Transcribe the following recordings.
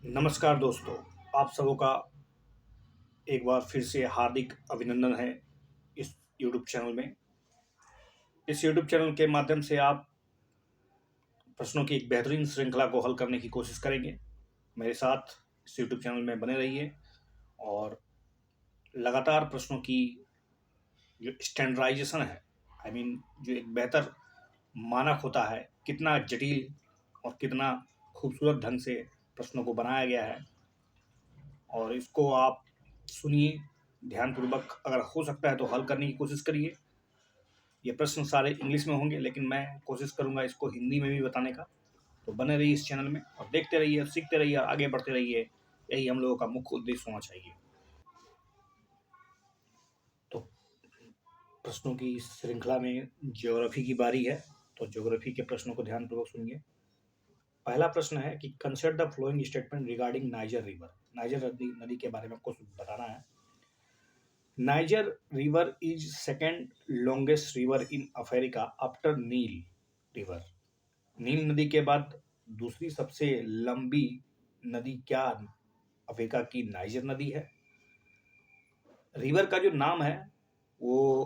नमस्कार दोस्तों, आप सबों का एक बार फिर से हार्दिक अभिनंदन है इस यूट्यूब चैनल में। इस यूट्यूब चैनल के माध्यम से आप प्रश्नों की एक बेहतरीन श्रृंखला को हल करने की कोशिश करेंगे। मेरे साथ इस यूट्यूब चैनल में बने रहिए और लगातार प्रश्नों की जो स्टैंडर्डाइजेशन है, जो एक बेहतर मानक होता है, कितना जटिल और कितना खूबसूरत ढंग से प्रश्नों को बनाया गया है और इसको आप सुनिए ध्यानपूर्वक। अगर हो सकता है तो हल करने की कोशिश करिए। ये प्रश्न सारे इंग्लिश में होंगे, लेकिन मैं कोशिश करूंगा इसको हिंदी में भी बताने का। तो बने रहिए इस चैनल में और देखते रहिए, सीखते रहिए, आगे बढ़ते रहिए। यही हम लोगों का मुख्य उद्देश्य होना चाहिए। तो प्रश्नों की इस श्रृंखला में ज्योग्राफी की बारी है, तो ज्योग्राफी के प्रश्नों को ध्यानपूर्वक सुनिए। पहला प्रश्न है कि consider the following statement regarding Niger river. Niger नदी के बारे में कुछ बताना है। Niger river is second longest river in Africa after Nile river. Nile नदी के बाद दूसरी सबसे लंबी नदी क्या अफ्रीका की नाइजर नदी है। रिवर का जो नाम है वो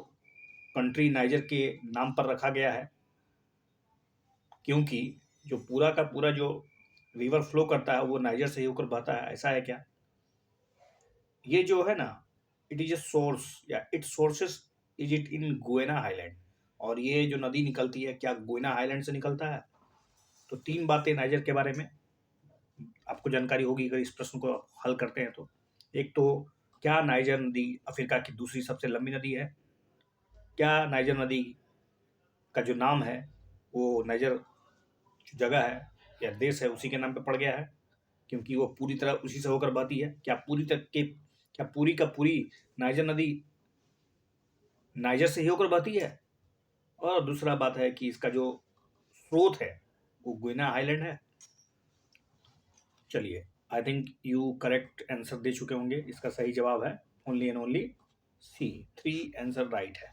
कंट्री नाइजर के नाम पर रखा गया है, क्योंकि जो पूरा का पूरा जो रिवर फ्लो करता है वो नाइजर से ही होकर बहता है। ऐसा है क्या? ये जो है ना, इट इज ए सोर्स या it sources is it in Guyana highland. और ये जो नदी निकलती है क्या गोयना हाईलैंड से निकलता है? तो तीन बातें नाइजर के बारे में आपको जानकारी होगी अगर इस प्रश्न को हल करते हैं तो। एक तो, क्या नाइजर नदी अफ्रीका की दूसरी सबसे लंबी नदी है? क्या नाइजर नदी का जो नाम है वो नाइजर जो जगह है या देश है उसी के नाम पे पड़ गया है, क्योंकि वो पूरी तरह उसी से होकर बहती है? क्या पूरी का पूरी नाइजर नदी नाइजर से ही होकर बहती है? और दूसरा बात है कि इसका जो स्रोत है वो गुइना आइलैंड है। चलिए, I think you correct answer दे चुके होंगे। इसका सही जवाब है only and only C. 3 answer right है।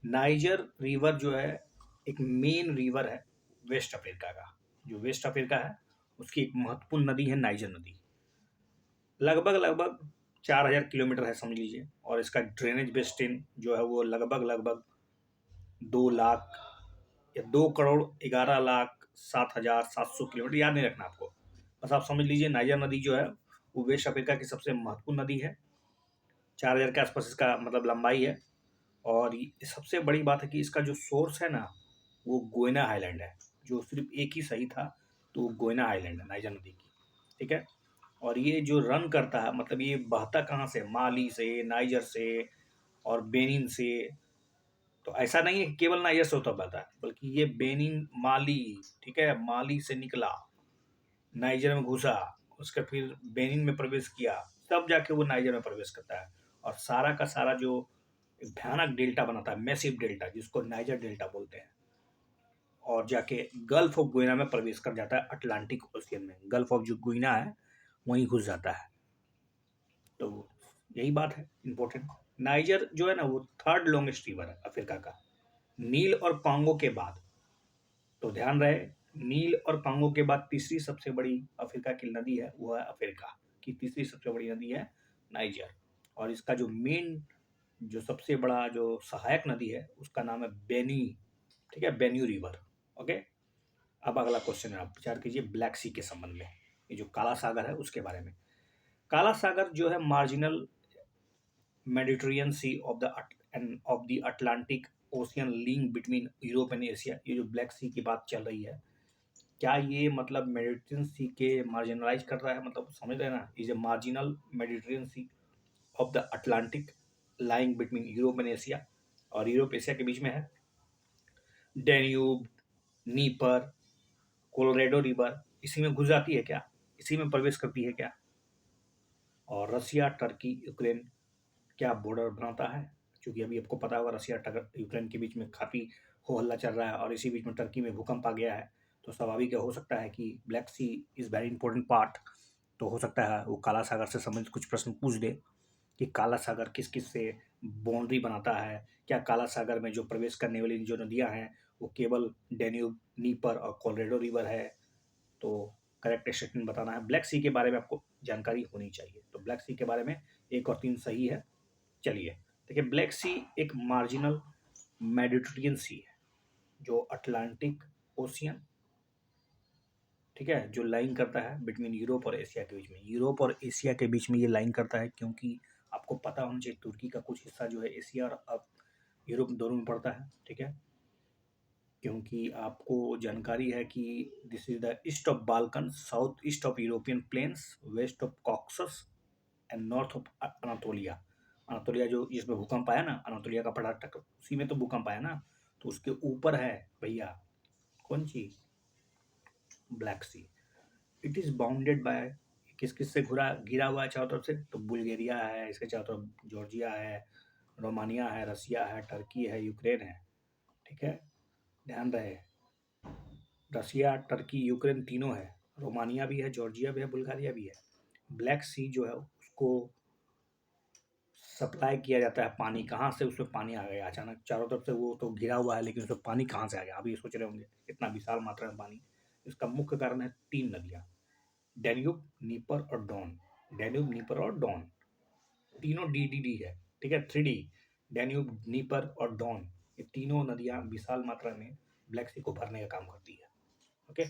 नाइजर रिवर जो है एक मेन रिवर है वेस्ट अफ्रीका का। जो वेस्ट अफ्रीका है उसकी एक महत्वपूर्ण नदी है नाइजर नदी। लगभग लगभग 4000 किलोमीटर है समझ लीजिए, और इसका ड्रेनेज बेस्टिन जो है वो लगभग लगभग 2 लाख या 2 करोड़ 11 लाख 7 हजार 700 किलोमीटर, याद नहीं रखना आपको, बस आप समझ लीजिए नाइजर नदी जो है वो वेस्ट अफ्रीका की सबसे महत्वपूर्ण नदी है। 4000 के आसपास इसका मतलब लंबाई है। और सबसे बड़ी बात है कि इसका जो सोर्स है ना वो गोयना आइलैंड है। जो सिर्फ एक ही सही था, तो वो गोयना आइलैंड है नाइजर नदी की। ठीक है। और ये जो रन करता है, मतलब ये बहता कहाँ से? माली से, नाइजर से और बेनिन से। तो ऐसा नहीं है कि केवल नाइजर से होता बहता है, बल्कि ये बेनिन, माली, ठीक है, माली से निकला, नाइजर में घुसा, उसका फिर बेनिन में प्रवेश किया, तब जाके वो नाइजर में प्रवेश करता है। और सारा का सारा जो एक भयानक डेल्टा बनाता है, मैसिव डेल्टा, जिसको नाइजर डेल्टा बोलते हैं, और जाके गल्फ ऑफ गुइना में प्रवेश कर जाता है अटलांटिक ओशियन में। गल्फ ऑफ जो गुइना है वहीं घुस जाता है। तो यही बात है इंपॉर्टेंट। नाइजर जो है ना वो थर्ड लॉन्गेस्ट रिवर है अफ्रीका का, नील और कांगो के बाद। तो ध्यान रहे, नील और कांगो के बाद तीसरी सबसे बड़ी अफ्रीका की नदी है वो है अफ्रीका की तीसरी सबसे बड़ी नदी है नाइजर। और इसका जो मेन जो सबसे बड़ा जो सहायक नदी है उसका नाम है बेनी। ठीक है, बेन्यू रिवर। ओके। अब अगला क्वेश्चन है, आप विचार कीजिए ब्लैक सी के संबंध में, ये जो काला सागर है उसके बारे में। काला सागर जो है marginal Mediterranean sea of the Atlantic ocean link between Europe and Asia. ये जो ब्लैक सी की बात चल रही है, क्या ये मतलब मेडिटेरियन सी के मार्जिनलाइज कर रहा है? मतलब समझ रहे हैं ना, is a marginal Mediterranean sea of the Atlantic lying between Europe and Asia. और यूरोप एशिया के बीच में है। डेन्यूब, नीपर, कोलोरेडो रिवर इसी में घुस जाती है क्या? इसी में प्रवेश करती है क्या? और रसिया, टर्की, यूक्रेन क्या बॉर्डर बनाता है? क्योंकि अभी आपको पता होगा रसिया यूक्रेन के बीच में काफ़ी हो हल्ला चल रहा है, और इसी बीच में टर्की में भूकंप आ गया है। तो स्वाभाविक हो सकता है कि black sea is very important part. तो हो सकता है वो काला सागर से संबंधित कुछ प्रश्न पूछ दे कि काला सागर किस किस से बाउंड्री बनाता है। क्या काला सागर में जो प्रवेश करने वाली जो नदियां हैं वो केवल डेन्यूब, नीपर और कोलोरेडो रिवर है? तो करेक्ट स्टेटमेंट बताना है। ब्लैक सी के बारे में आपको जानकारी होनी चाहिए। तो ब्लैक सी के बारे में 1 और 3 सही है। चलिए देखिए, ब्लैक सी एक मार्जिनल मेडिटेरेनियन सी है जो अटलांटिक ओशियन, ठीक है, जो लाइन करता है बिटवीन यूरोप और एशिया के बीच में। यूरोप और एशिया के बीच में ये लाइन करता है, क्योंकि आपको पता होना चाहिए तुर्की का कुछ हिस्सा जो है एशिया और अब यूरोप दोनों में पड़ता है, ठीक है। क्योंकि आपको जानकारी है कि this is the east of Balkan, south east of European plains, west of Caucasus and north of Anatolia. Anatolia जो जिसमें भूकंप आया ना, अनातोलिया का पड़ा टक, उसी में तो भूकंप आया ना, तो उसके ऊपर है भैया कौन सी, Black Sea. It is bounded by, किस किस से घुरा घिरा हुआ है चारों तरफ से, तो बुल्गारिया है, इसके चारों तरफ जॉर्जिया है, रोमानिया है, रसिया है, टर्की है, यूक्रेन है, ठीक है, ध्यान रहे। रसिया, टर्की, यूक्रेन तीनों है, रोमानिया भी है, जॉर्जिया भी है, बुल्गारिया भी है। ब्लैक सी जो है उसको सप्लाई किया जाता है पानी, कहाँ से, उसमें पानी आ गया अचानक चारों तरफ से, वो तो घिरा हुआ है लेकिन उसमें पानी कहाँ से आ गया, आप ये सोच रहे होंगे इतना विशाल मात्रा में पानी। इसका मुख्य कारण है 3 नदियाँ, डैन्यूब, नीपर और डॉन। डैन्यूब, नीपर और डॉन, तीनों डी है, ठीक है, 3D। डैन्यूब, नीपर और डॉन, ये तीनों नदियाँ विशाल मात्रा में ब्लैक सी को भरने का काम करती है। ओके।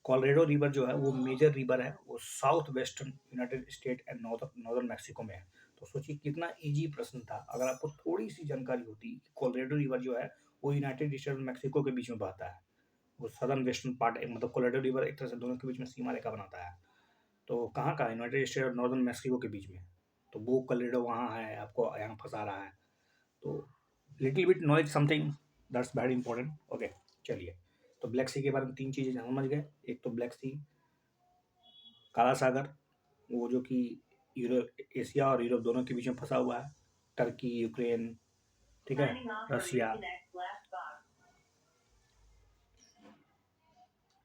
कोलोराडो रिवर जो है वो मेजर रिवर है, वो south western United state and northern Mexico में है। तो सोचिए कितना इजी प्रश्न था अगर आपको थोड़ी सी जानकारी होती। कोलोराडो रिवर जो है वो यूनाइटेड स्टेट और मैक्सिको के बीच में बहता है। वो सदर्न वेस्टर्न पार्ट, मतलब कोलोराडो रिवर एक तरह से दोनों के बीच में सीमा रेखा बनाता है। तो कहाँ का, यूनाइटेड स्टेट और नॉर्दर्न मैक्सिको के बीच में। तो वो कोलोराडो वहाँ है, आपको यहाँ फंसा रहा है। तो little bit knowledge something that's very important. Okay, चलिए। तो ब्लैक सी के बारे में 3 चीज़ें समझ गए। एक तो ब्लैक सी, काला सागर, वो जो कि एशिया और यूरोप दोनों के बीच में फंसा हुआ है, टर्की, यूक्रेन, ठीक है, रसिया।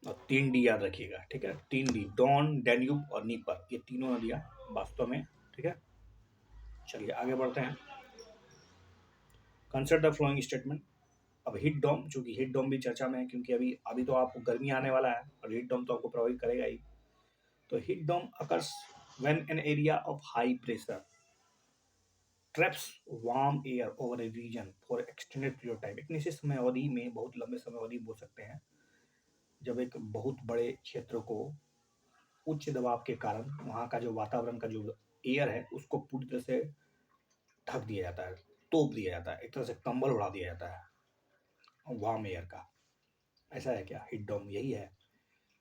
और 3 डी याद रखिएगा, ठीक है, 3 डी, डॉन, डैन्यूब और नीपर, ये तीनों नदियाँ वास्तव में, ठीक है। चलिए आगे बढ़ते हैं। Consider the following statement. अब हीट डोम, चूंकि हीट डोम भी चर्चा में है, क्योंकि अभी अभी तो आपको गर्मी आने वाला है और हीट डोम तो आपको प्रभावित करेगा ही। तो heat dome occurs when an area of high pressure traps warm air over a region for extended period of time. एक निश्चित समय अवधि में, बहुत लंबे समय अवधि बोल सकते हैं, जब एक बहुत बड़े क्षेत्र को उच्च दबाव के कारण वहाँ का जो वातावरण का जो एयर है उसको पूरी तरह से ढक दिया जाता है, तोप दिया जाता है, एक तरह से कंबल उड़ा दिया जाता है वार्म एयर का। ऐसा है क्या, हिट डोम यही है।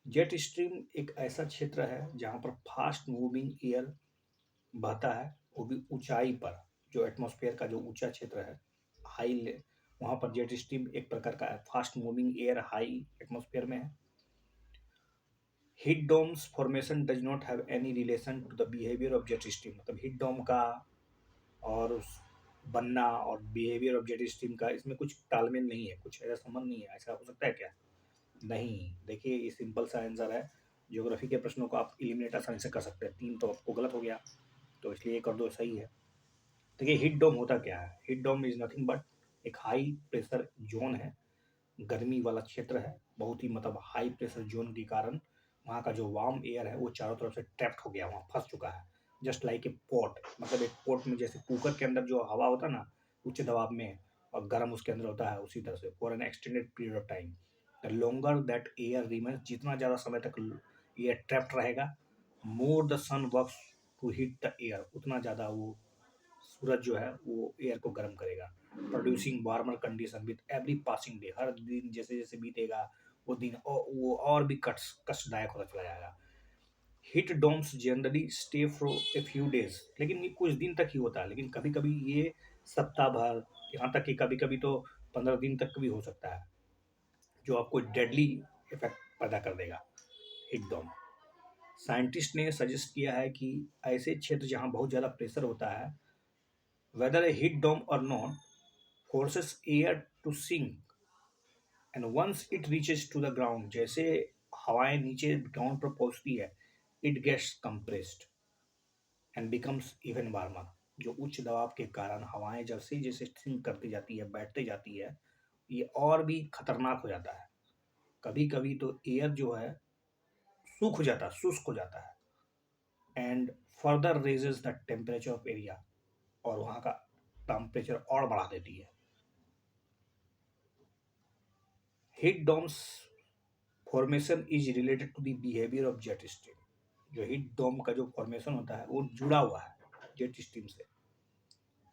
जेट स्ट्रीम एक ऐसा क्षेत्र है जहाँ पर फास्ट मूविंग एयर बहता है, वो भी ऊंचाई पर, जो एटमॉस्फेयर का जो ऊंचा क्षेत्र है, हाई, वहाँ पर जेट स्ट्रीम एक प्रकार का fast moving air high atmosphere में है। Heat domes formation does not have any relation to the behaviour of jet stream. मतलब हीट डोम का और बनना और बिहेवियर ऑफ जेट स्ट्रीम का इसमें कुछ तालमेल नहीं है, कुछ ऐसा संबंध नहीं है। ऐसा हो सकता है क्या? नहीं। देखिए ये सिंपल सा आंसर है। ज्योग्राफी के प्रश्नों को आप एलिमिनेट आसानी से कर सकते हैं। 3 तो आपको गलत हो गया, तो इसलिए 1 और 2 सही है। देखिए हीट डोम होता क्या है? Heat dome is nothing but एक हाई प्रेशर जोन है, गर्मी वाला क्षेत्र है, बहुत ही, मतलब हाई प्रेशर जोन के कारण वहाँ का जो वार्म एयर है वो चारों तरफ से ट्रैप्ड हो गया, वहाँ फंस चुका है। जस्ट लाइक ए पॉट, मतलब एक पॉट में जैसे कुकर के अंदर जो हवा होता है ना उच्च दबाव में, और गर्म उसके अंदर होता है, उसी तरह से for an extended period of time the longer that air remains, जितना ज़्यादा समय तक एयर ट्रैप्ड रहेगा, more the sun works to heat the air, उतना ज़्यादा वो सूरज जो है वो एयर को गर्म करेगा, producing warmer condition with every passing day. हर दिन जैसे जैसे बीतेगा वो दिन वो और भी कष्टदायक होता चला जाएगा। Heat domes generally stay for a few days, लेकिन ये कुछ दिन तक ही होता है, लेकिन कभी कभी ये सप्ताह भर, यहाँ तक कि कभी कभी तो 15 दिन तक भी हो सकता है, जो आपको डेडली इफेक्ट पैदा कर देगा हीट डोम। साइंटिस्ट ने सजेस्ट किया है कि ऐसे क्षेत्र जहाँ बहुत ज़्यादा प्रेशर होता है, whether a heat dome or not, forces air to sink and once it reaches to the ground, जैसे हवाएं नीचे ग्राउंड पर पहुंचती है, it gets compressed and becomes even warmer। जो उच्च दबाव के कारण हवाएं जैसे जैसे सिंक करती जाती है, बैठते जाती है, ये और भी खतरनाक हो जाता है। कभी कभी तो एयर जो है सूख जाता है, शुष्क हो जाता है, and further raises the temperature of area, और वहाँ का टेम्परेचर और बढ़ा देती है। Heat domes formation is related to the behaviour of jet stream. जो हीट डोम का जो फॉर्मेशन होता है वो जुड़ा हुआ है जेट स्ट्रीम से।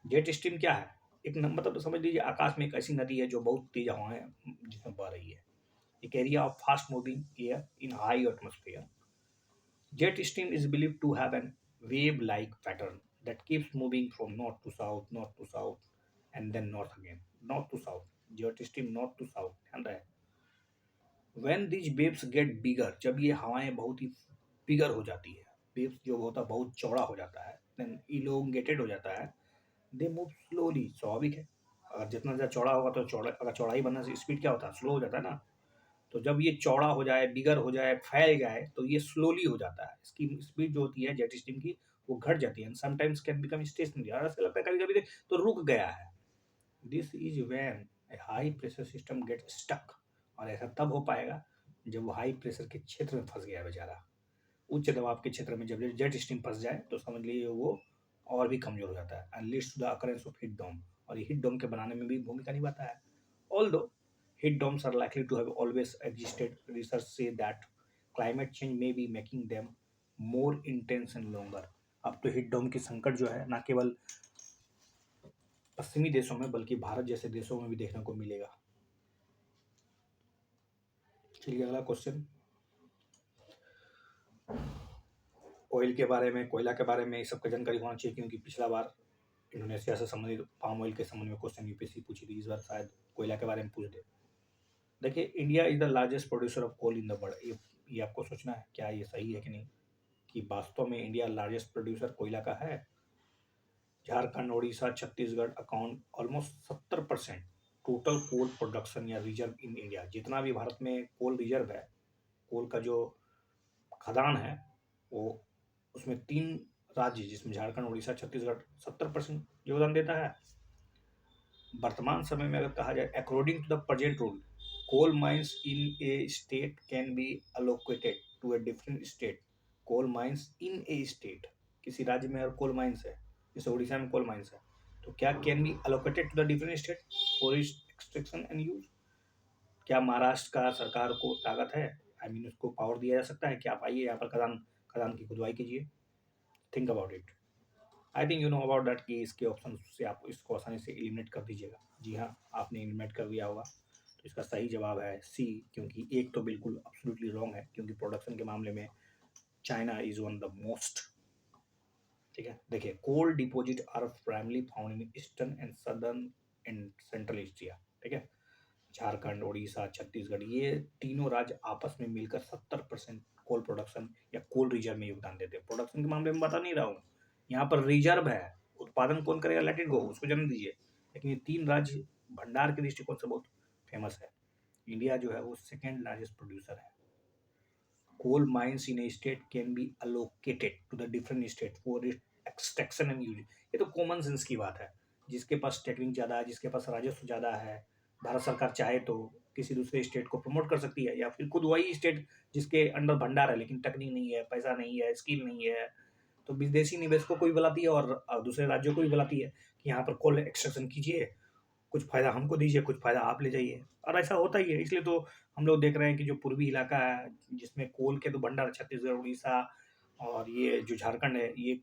जेट स्ट्रीम क्या है? एक मतलब समझ लीजिए आकाश में एक ऐसी नदी है जो बहुत तेज हवाएं जिसमें बह रही है, एक area of fast moving air in high atmosphere. Jet stream is believed to have an wave-like pattern that keeps moving from north to south, and then north again. North to south. Jet stream north to south. ध्यान रहे। When these waves get bigger, जब ये हवाएं बहुत ही बिगर हो जाती है, waves जो होता है बहुत चौड़ा हो जाता है, then elongated हो जाता है, they move slowly, स्वाभाविक है। अगर जितना ज़्यादा चौड़ा होगा तो चौड़ा, अगर चौड़ाई बनने से स्पीड क्या होता है? स्लो हो जाता है ना। तो जब ये चौड़ा हो जाए, बिगर हो जाए, फैल जाए, तो ये स्लोली हो जाता है। इसकी स्पीड जो होती है जेट स्ट्रीम की वो घट जाती है, and sometimes can become stationary, और ऐसा लगता है कभी-कभी तो रुक गया है। This is when a high pressure system get stuck, और ऐसा तब हो पाएगा जब वो हाई प्रेशर के क्षेत्र में फंस गया है बेचारा। उच्च दबाव के क्षेत्र में जब जेट स्ट्रीम फंस जाए तो समझ लीजिए वो और भी कमजोर हो जाता है, and leads to the occurrence of heat dome, और ये हीट डोम के बनाने में भी भूमिका निभाता है। Although heat domes are likely to have always existed, research say that climate change may be making them more intense and longer। अब तो हीट डोम की संकट जो है ना केवल पश्चिमी देशों में बल्कि भारत जैसे देशों में भी देखने को मिलेगा। चलिए अगला क्वेश्चन, ऑयल के बारे में, कोयला के बारे में इस सब का जानकारी होना चाहिए, क्योंकि पिछला बार इंडोनेशिया से संबंधित पाम ऑयल के संबंध में क्वेश्चन यूपीएससी पूछी थी, इस बार शायद कोयला के बारे में पूछ दे। देखिए, India is the largest producer of coal in the world. ये आपको सोचना है क्या ये सही है कि नहीं, कि वास्तव में इंडिया लार्जेस्ट प्रोड्यूसर कोयला का है। Jharkhand, Orissa, Chhattisgarh account almost 70% total coal production या रिजर्व इन इंडिया। जितना भी भारत में कोल रिजर्व है, कोल का जो खदान है, वो उसमें 3 राज्य जिसमें झारखंड, उड़ीसा, छत्तीसगढ़ 70% योगदान देता है। वर्तमान समय में अगर कहा जाए, according to the present rule, coal mines in a state can be allocated to a different state. Coal mines in a state, किसी राज्य में अगर कोल माइंस है, जैसे उड़ीसा में कोल माइंस है, तो क्या can be allocated to the different state for extraction and use. क्या महाराष्ट्र का सरकार को ताकत है, आई मीन उसको पावर दिया जा सकता है कि आप आइए यहाँ पर खदान खदान की खुदवाई कीजिए। Think about it. I think you know about that कि इसके ऑप्शन से आप इसको आसानी से एलिमिनेट कर दीजिएगा। जी हाँ, आपने एलिमिनेट कर दिया होगा। तो इसका सही जवाब है सी, क्योंकि एक तो बिल्कुल एब्सोल्युटली रॉन्ग है, क्योंकि प्रोडक्शन के मामले में China is one the most. ठीक है, देखिए, coal deposit are primarily found in eastern and southern and central Asia. ठीक है, झारखंड, उड़ीसा, छत्तीसगढ़, ये तीनों राज्य आपस में मिलकर 70% कोल प्रोडक्शन या कोल रिजर्व में योगदान देते हैं। प्रोडक्शन के मामले में बता नहीं रहा हूँ, यहाँ पर रिजर्व है, उत्पादन कौन करेगा, लेट इट गो, उसको जन्म दीजिए। लेकिन ये 3 राज्य भंडार के दृष्टिकोण से बहुत फेमस है। इंडिया जो है वो सेकेंड लार्जेस्ट प्रोड्यूसर है। Coal mines in a state can be allocated to the different state for extraction and use. ये तो कॉमन सेंस की बात है। जिसके पास टेक्निक ज़्यादा है, जिसके पास राजस्व ज़्यादा है, भारत सरकार चाहे तो किसी दूसरे स्टेट को प्रमोट कर सकती है, या फिर खुद वही स्टेट जिसके अंडर भंडार है लेकिन टेक्निक नहीं है, पैसा नहीं है, स्किल नहीं है, तो विदेशी निवेशकों को भी बुलाती है और दूसरे राज्यों को भी बुलाती है कि यहाँ पर कोल एक्सट्रैक्शन कीजिए, कुछ फ़ायदा हमको दीजिए, कुछ फ़ायदा आप ले जाइए। और ऐसा होता ही है। इसलिए तो हम लोग देख रहे हैं कि जो पूर्वी इलाका है जिसमें कोल के तो भंडार, छत्तीसगढ़, उड़ीसा और ये जो झारखंड है, ये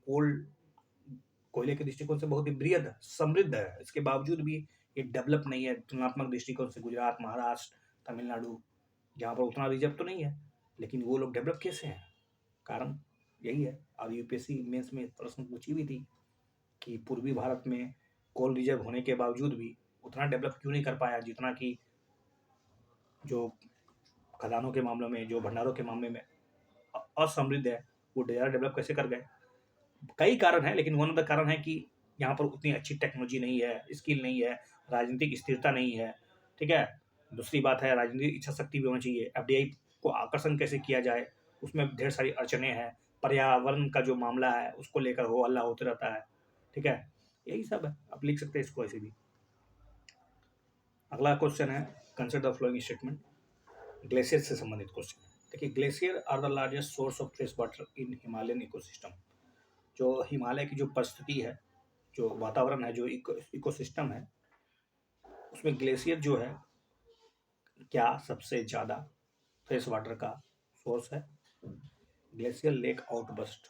कोयले के दृष्टिकोण से बहुत ही बृहद समृद्ध है। इसके बावजूद भी ये डेवलप नहीं है तुलनात्मक दृष्टिकोण से। गुजरात, महाराष्ट्र, तमिलनाडु, जहाँ पर उतना रिजर्व तो नहीं है, लेकिन वो लोग डेवलप कैसे हैं? कारण यही है। और यूपीएससी मेंस में प्रश्न पूछी भी थी कि पूर्वी भारत में कोल रिजर्व होने के बावजूद भी उतना डेवलप क्यों नहीं कर पाया जितना कि जो खदानों के मामलों में, जो भंडारों के मामले में असमृद्ध है, वो ज़्यादा डेवलप कैसे कर गए। कई कारण हैं, लेकिन वन ऑफ द कारण है कि यहाँ पर उतनी अच्छी टेक्नोलॉजी नहीं है, स्किल नहीं है, राजनीतिक स्थिरता नहीं है। ठीक है, दूसरी बात है राजनीतिक इच्छा शक्ति भी होनी चाहिए। एफडीआई को आकर्षण कैसे किया जाए, उसमें ढेर सारी अड़चने हैं। पर्यावरण का जो मामला है उसको लेकर हो हल्ला होते रहता है। ठीक है, यही सब है, आप लिख सकते हैं इसको ऐसे भी। अगला क्वेश्चन है, consider the following statement. Glacier से संबंधित क्वेश्चन है। देखिए, glacier are the largest source of fresh water in Himalayan ecosystem. जो हिमालय की जो परिस्थिति है, जो वातावरण है, जो इकोसिस्टम है, उसमें ग्लेशियर जो है क्या सबसे ज़्यादा फ्रेश वाटर का सोर्स है। ग्लेशियर लेक आउटबस्ट,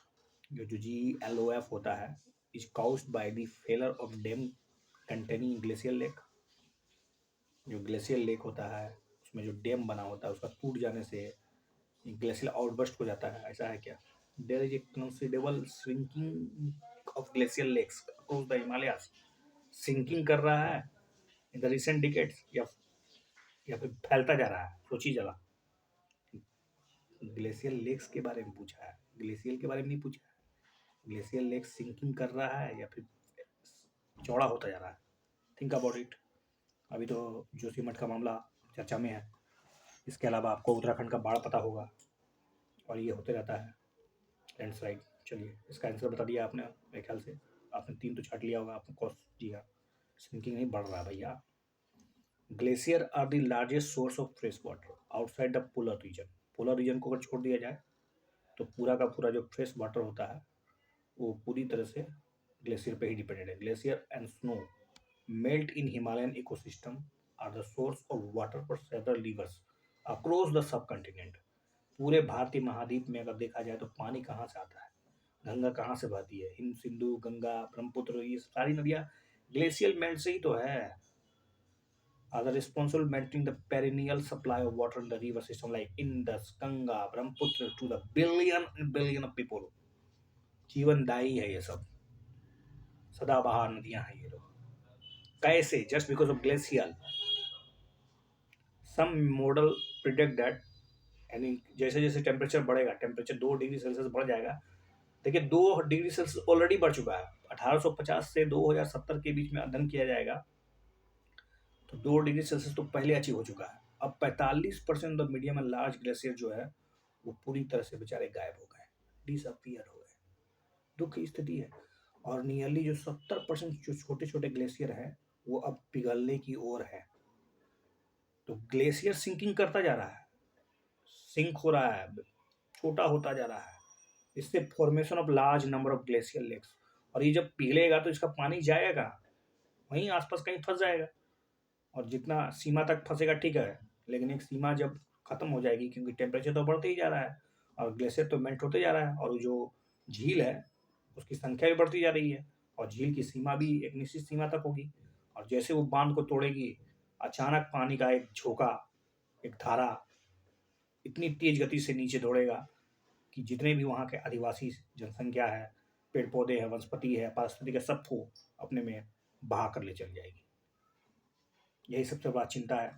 जो GLOF होता है, is caused by the failure of dam containing glacier lake. जो ग्लेशियर लेक होता है उसमें जो डैम बना होता है उसका टूट जाने से ग्लेशियर आउटबस्ट हो जाता है। ऐसा है क्या? There is a considerable shrinking of glacier lakes across the Himalayas. Sinking कर रहा है इन द रिसेंट डिकेड्स, या फिर फैलता जा रहा है? सोचिए जरा। ग्लेशियर लेक्स के बारे में पूछा है, ग्लेशियर के बारे में नहीं पूछा है। ग्लेशियर लेक सिंकिंग कर रहा है या फिर चौड़ा होता जा रहा है? Think about it. अभी तो जोशीमठ का मामला चर्चा में है। इसके अलावा आपको उत्तराखंड का बाढ़ पता होगा, और ये होते रहता है, लैंडस्लाइड। चलिए, इसका आंसर बता दिया आपने। मेरे ख्याल से आपने 3 तो छाट लिया होगा, आपने कॉस्ट दिया। सिंकिंग नहीं बढ़ रहा भैया। Glacier are the largest source of fresh water outside the polar region. Polar region को अगर छोड़ दिया जाए तो पूरा का पूरा जो फ्रेश वाटर होता है वो पूरी तरह से ग्लेशियर पे ही डिपेंडेंट है। Glacier and snow melt in Himalayan ecosystem are the source of water for several rivers across the subcontinent. पूरे भारतीय महाद्वीप में अगर देखा जाए तो पानी कहाँ से आता है? गंगा कहाँ से बहती है? हिंद, सिंधु, गंगा, ब्रह्मपुत्र, ये सारी नदियाँ ग्लेशियल मेल्ट से ही तो है। are the responsible maintaining the perennial supply of water in the river system like Indus, Ganga, Brahmaputra to the billion and billion of people। जीवनदायी है ये सब, सदाबहार नदियां हैं ये लोग। कैसे? Just because of glacier. Some model predict that, यानी जैसे जैसे टेम्परेचर बढ़ेगा, टेम्परेचर 2 डिग्री सेल्सियस बढ़ जाएगा। देखिए, 2 डिग्री सेल्सियस ऑलरेडी बढ़ चुका है। 1850 से 2070 के बीच में अध्ययन किया जाएगा तो 2 डिग्री सेल्सियस तो पहले अचीव हो चुका है। अब 45% of medium and large glacier जो है वो पूरी तरह से बेचारे गायब हो गए, डिसअपियर हो गए। दुख की स्थिति है। और नियरली जो 70% जो छोटे छोटे ग्लेशियर हैं वो अब पिघलने की ओर है। तो ग्लेशियर सिंकिंग करता जा रहा है, सिंक हो रहा है, छोटा होता जा रहा है। इससे formation of large number of glacier lakes. और ये जब पिघलेगा तो इसका पानी जाएगा वहीं आसपास कहीं फंस जाएगा, और जितना सीमा तक फंसेगा ठीक है, लेकिन एक सीमा जब खत्म हो जाएगी, क्योंकि टेम्परेचर तो बढ़ते ही जा रहा है और ग्लेशियर तो मेल्ट होते जा रहा है, और जो झील है उसकी संख्या भी बढ़ती जा रही है, और झील की सीमा भी एक निश्चित सीमा तक होगी। और जैसे वो बांध को तोड़ेगी, अचानक पानी का एक झोंका, एक धारा इतनी तेज गति से नीचे दौड़ेगा कि जितने भी वहाँ के आदिवासी जनसंख्या है, पेड़ पौधे हैं, वनस्पति है, पारिस्थितिक है, सबको अपने में बहा कर ले चल जाएगी। यही सबसे बड़ा चिंता है।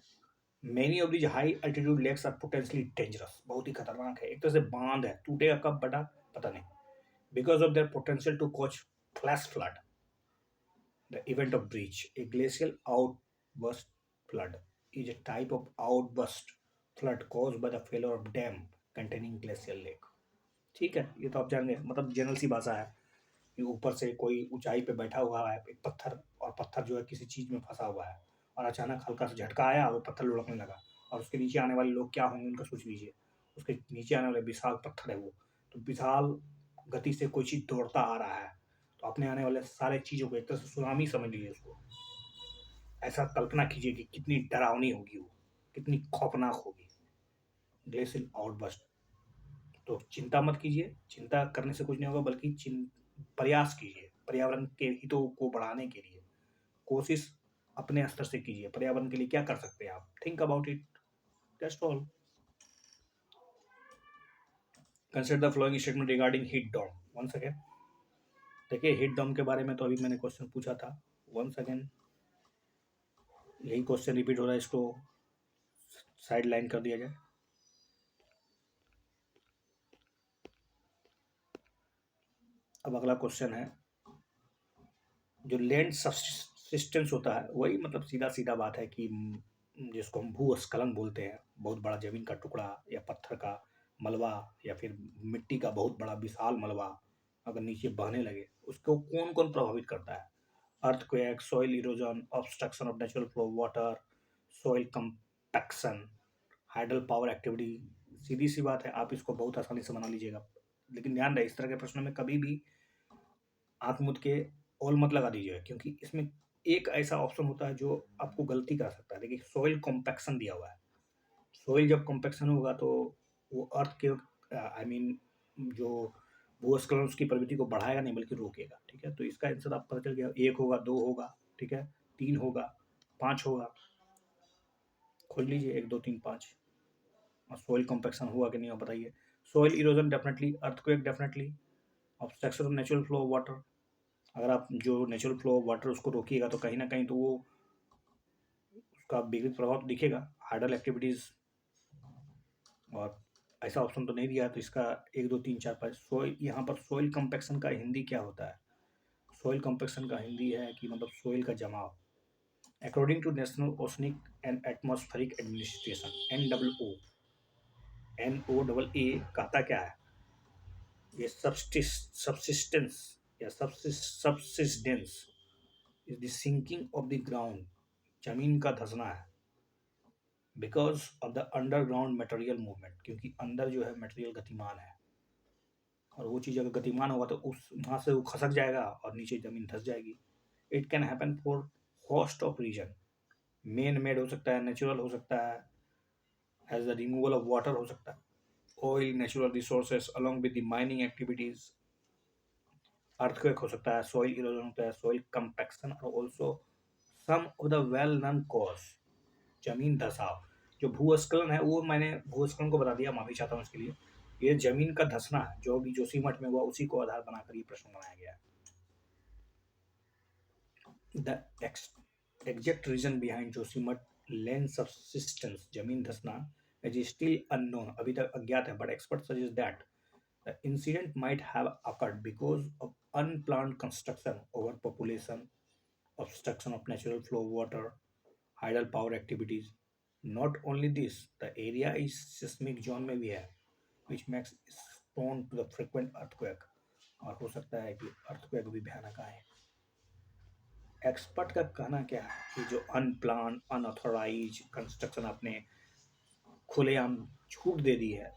Many of these high altitude lakes are potentially dangerous. बहुत ही खतरनाक है। एक तरह से बांध है, टूटेगा कब बटा पता नहीं। Because of their potential to cause flash flood, the event of breach. A glacial outburst flood is a type of outburst flood caused by the failure of dam containing glacial lake। ठीक है, ये तो आप जान गए। मतलब general सी भाषा है कि ऊपर से कोई ऊंचाई पे बैठा हुआ है एक पत्थर, और पत्थर जो है किसी चीज में फंसा हुआ है, और अचानक हल्का सा झटका आया और पत्थर लुढ़कने लगा, और उसके नीचे आने वाले लोग क्या होंगे उनका सोच लीजिए। उसके नीचे आने वाले विशाल पत्थर है वो, तो विशाल गति से कोई चीज दौड़ता आ रहा है, तो अपने आने वाले सारे चीजों को एक तरह से सुनामी समझ लीजिए उसको। ऐसा कल्पना कीजिए कि कितनी डरावनी होगी वो, कितनी खौफनाक होगी ग्लेशियल आउटबर्स्ट। तो चिंता मत कीजिए, चिंता करने से कुछ नहीं होगा, बल्कि प्रयास कीजिए पर्यावरण के हितों को बढ़ाने के लिए। कोशिश अपने स्तर से कीजिए। पर्यावरण के लिए क्या कर सकते हैं आप? Think about it, that's all. Consider the following statement regarding heat dome. Once again देखिए, हीट डोम के बारे में तो अभी मैंने क्वेश्चन पूछा था। वंस अगेन यही क्वेश्चन रिपीट हो रहा है, इसको साइड लाइन कर दिया जाए। अब अगला क्वेश्चन है, जो लैंड सब्सिस्टेंस होता है, वही मतलब सीधा सीधा बात है कि जिसको हम भूस्खलन बोलते हैं, बहुत बड़ा जमीन का टुकड़ा या पत्थर का मलबा या फिर मिट्टी का बहुत बड़ा विशाल मलबा अगर नीचे बहने लगे, उसको कौन कौन प्रभावित करता है? Earthquake, soil erosion, obstruction of natural flow of water, soil compaction, hydel power activity, सीधी सी बात है, आप इसको बहुत आसानी से बना लीजिएगा। लेकिन ध्यान रहे, इस तरह के प्रश्नों में कभी भी आंख मूंद के ऑल मत लगा दीजिएगा, क्योंकि इसमें एक ऐसा ऑप्शन होता है जो आपको गलती करा सकता है। देखिए, सॉइल कॉम्पैक्शन दिया हुआ है। सॉइल जब कॉम्पैक्शन होगा तो वो अर्थ के आई मीन जो भूस्खलन उसकी प्रवृत्ति को बढ़ाएगा नहीं बल्कि रोकेगा। ठीक है, तो इसका आंसर आप पता चल गया, 1 होगा, 2 होगा, ठीक है, 3 होगा, 5 होगा। खोज लीजिए 1, 2, 3, 5। और सॉइल कॉम्पैक्शन हुआ कि नहीं आप बताइए। Soil erosion definitely, earthquake definitely, obstruction of natural flow of water. अगर आप जो नेचुरल फ्लो ऑफ वाटर उसको रोकिएगा तो कहीं ना कहीं तो वो उसका विपरीत प्रभाव तो दिखेगा, हाइडल एक्टिविटीज। और ऐसा ऑप्शन तो नहीं दिया, तो इसका 1, 2, 3, 4, 5 सोइल। यहाँ पर सॉइल कम्पेक्शन का हिंदी क्या होता है? सॉइल कम्पेक्शन का हिंदी है कि मतलब सॉइल का जमाव। According to National Oceanic and Atmospheric Administration NOAA कहता क्या है? ये सबसिस्टेंस या subsistence is the sinking of the ground, जमीन का धंसना है, because of the underground material movement, क्योंकि अंदर जो है मटेरियल गतिमान है, और वो चीज़ अगर गतिमान होगा तो उस वहाँ से वो खसक जाएगा और नीचे ज़मीन धंस जाएगी। It can happen for host of region, man made हो सकता है, नेचुरल हो सकता है, as the removal of water हो सकता है, oil, natural resources along with the mining activities, earthquake हो सकता है, सॉइल इरोजन होता है, सॉइल कंपैक्शन, और also some of the well known cause, जमीन धसाव। जो भूस्खलन है वो मैंने भूस्खलन को बता दिया, माफी चाहता हूँ इसके लिए। ये जमीन का धसना है जो भी जोशीमठ में हुआ, उसी को आधार बनाकर ये प्रश्न बनाया गया है। The exact reason behind Joshimath land subsistence, जमीन धसना, इज स्टिल अननोन, अभी तक अज्ञात है, but expert suggest that the incident might have occurred because of unplanned construction, overpopulation, obstruction of natural flow of water, hydel power activities. Not only this, the area is seismic zone में भी है, which makes it prone to the frequent earthquake, और हो सकता है कि earthquake भी भयानक आए। एक्सपर्ट का कहना क्या है कि जो अनप्लान, अनऑथोराइज कंस्ट्रक्शन आपने खुलेआम छूट दे दी है,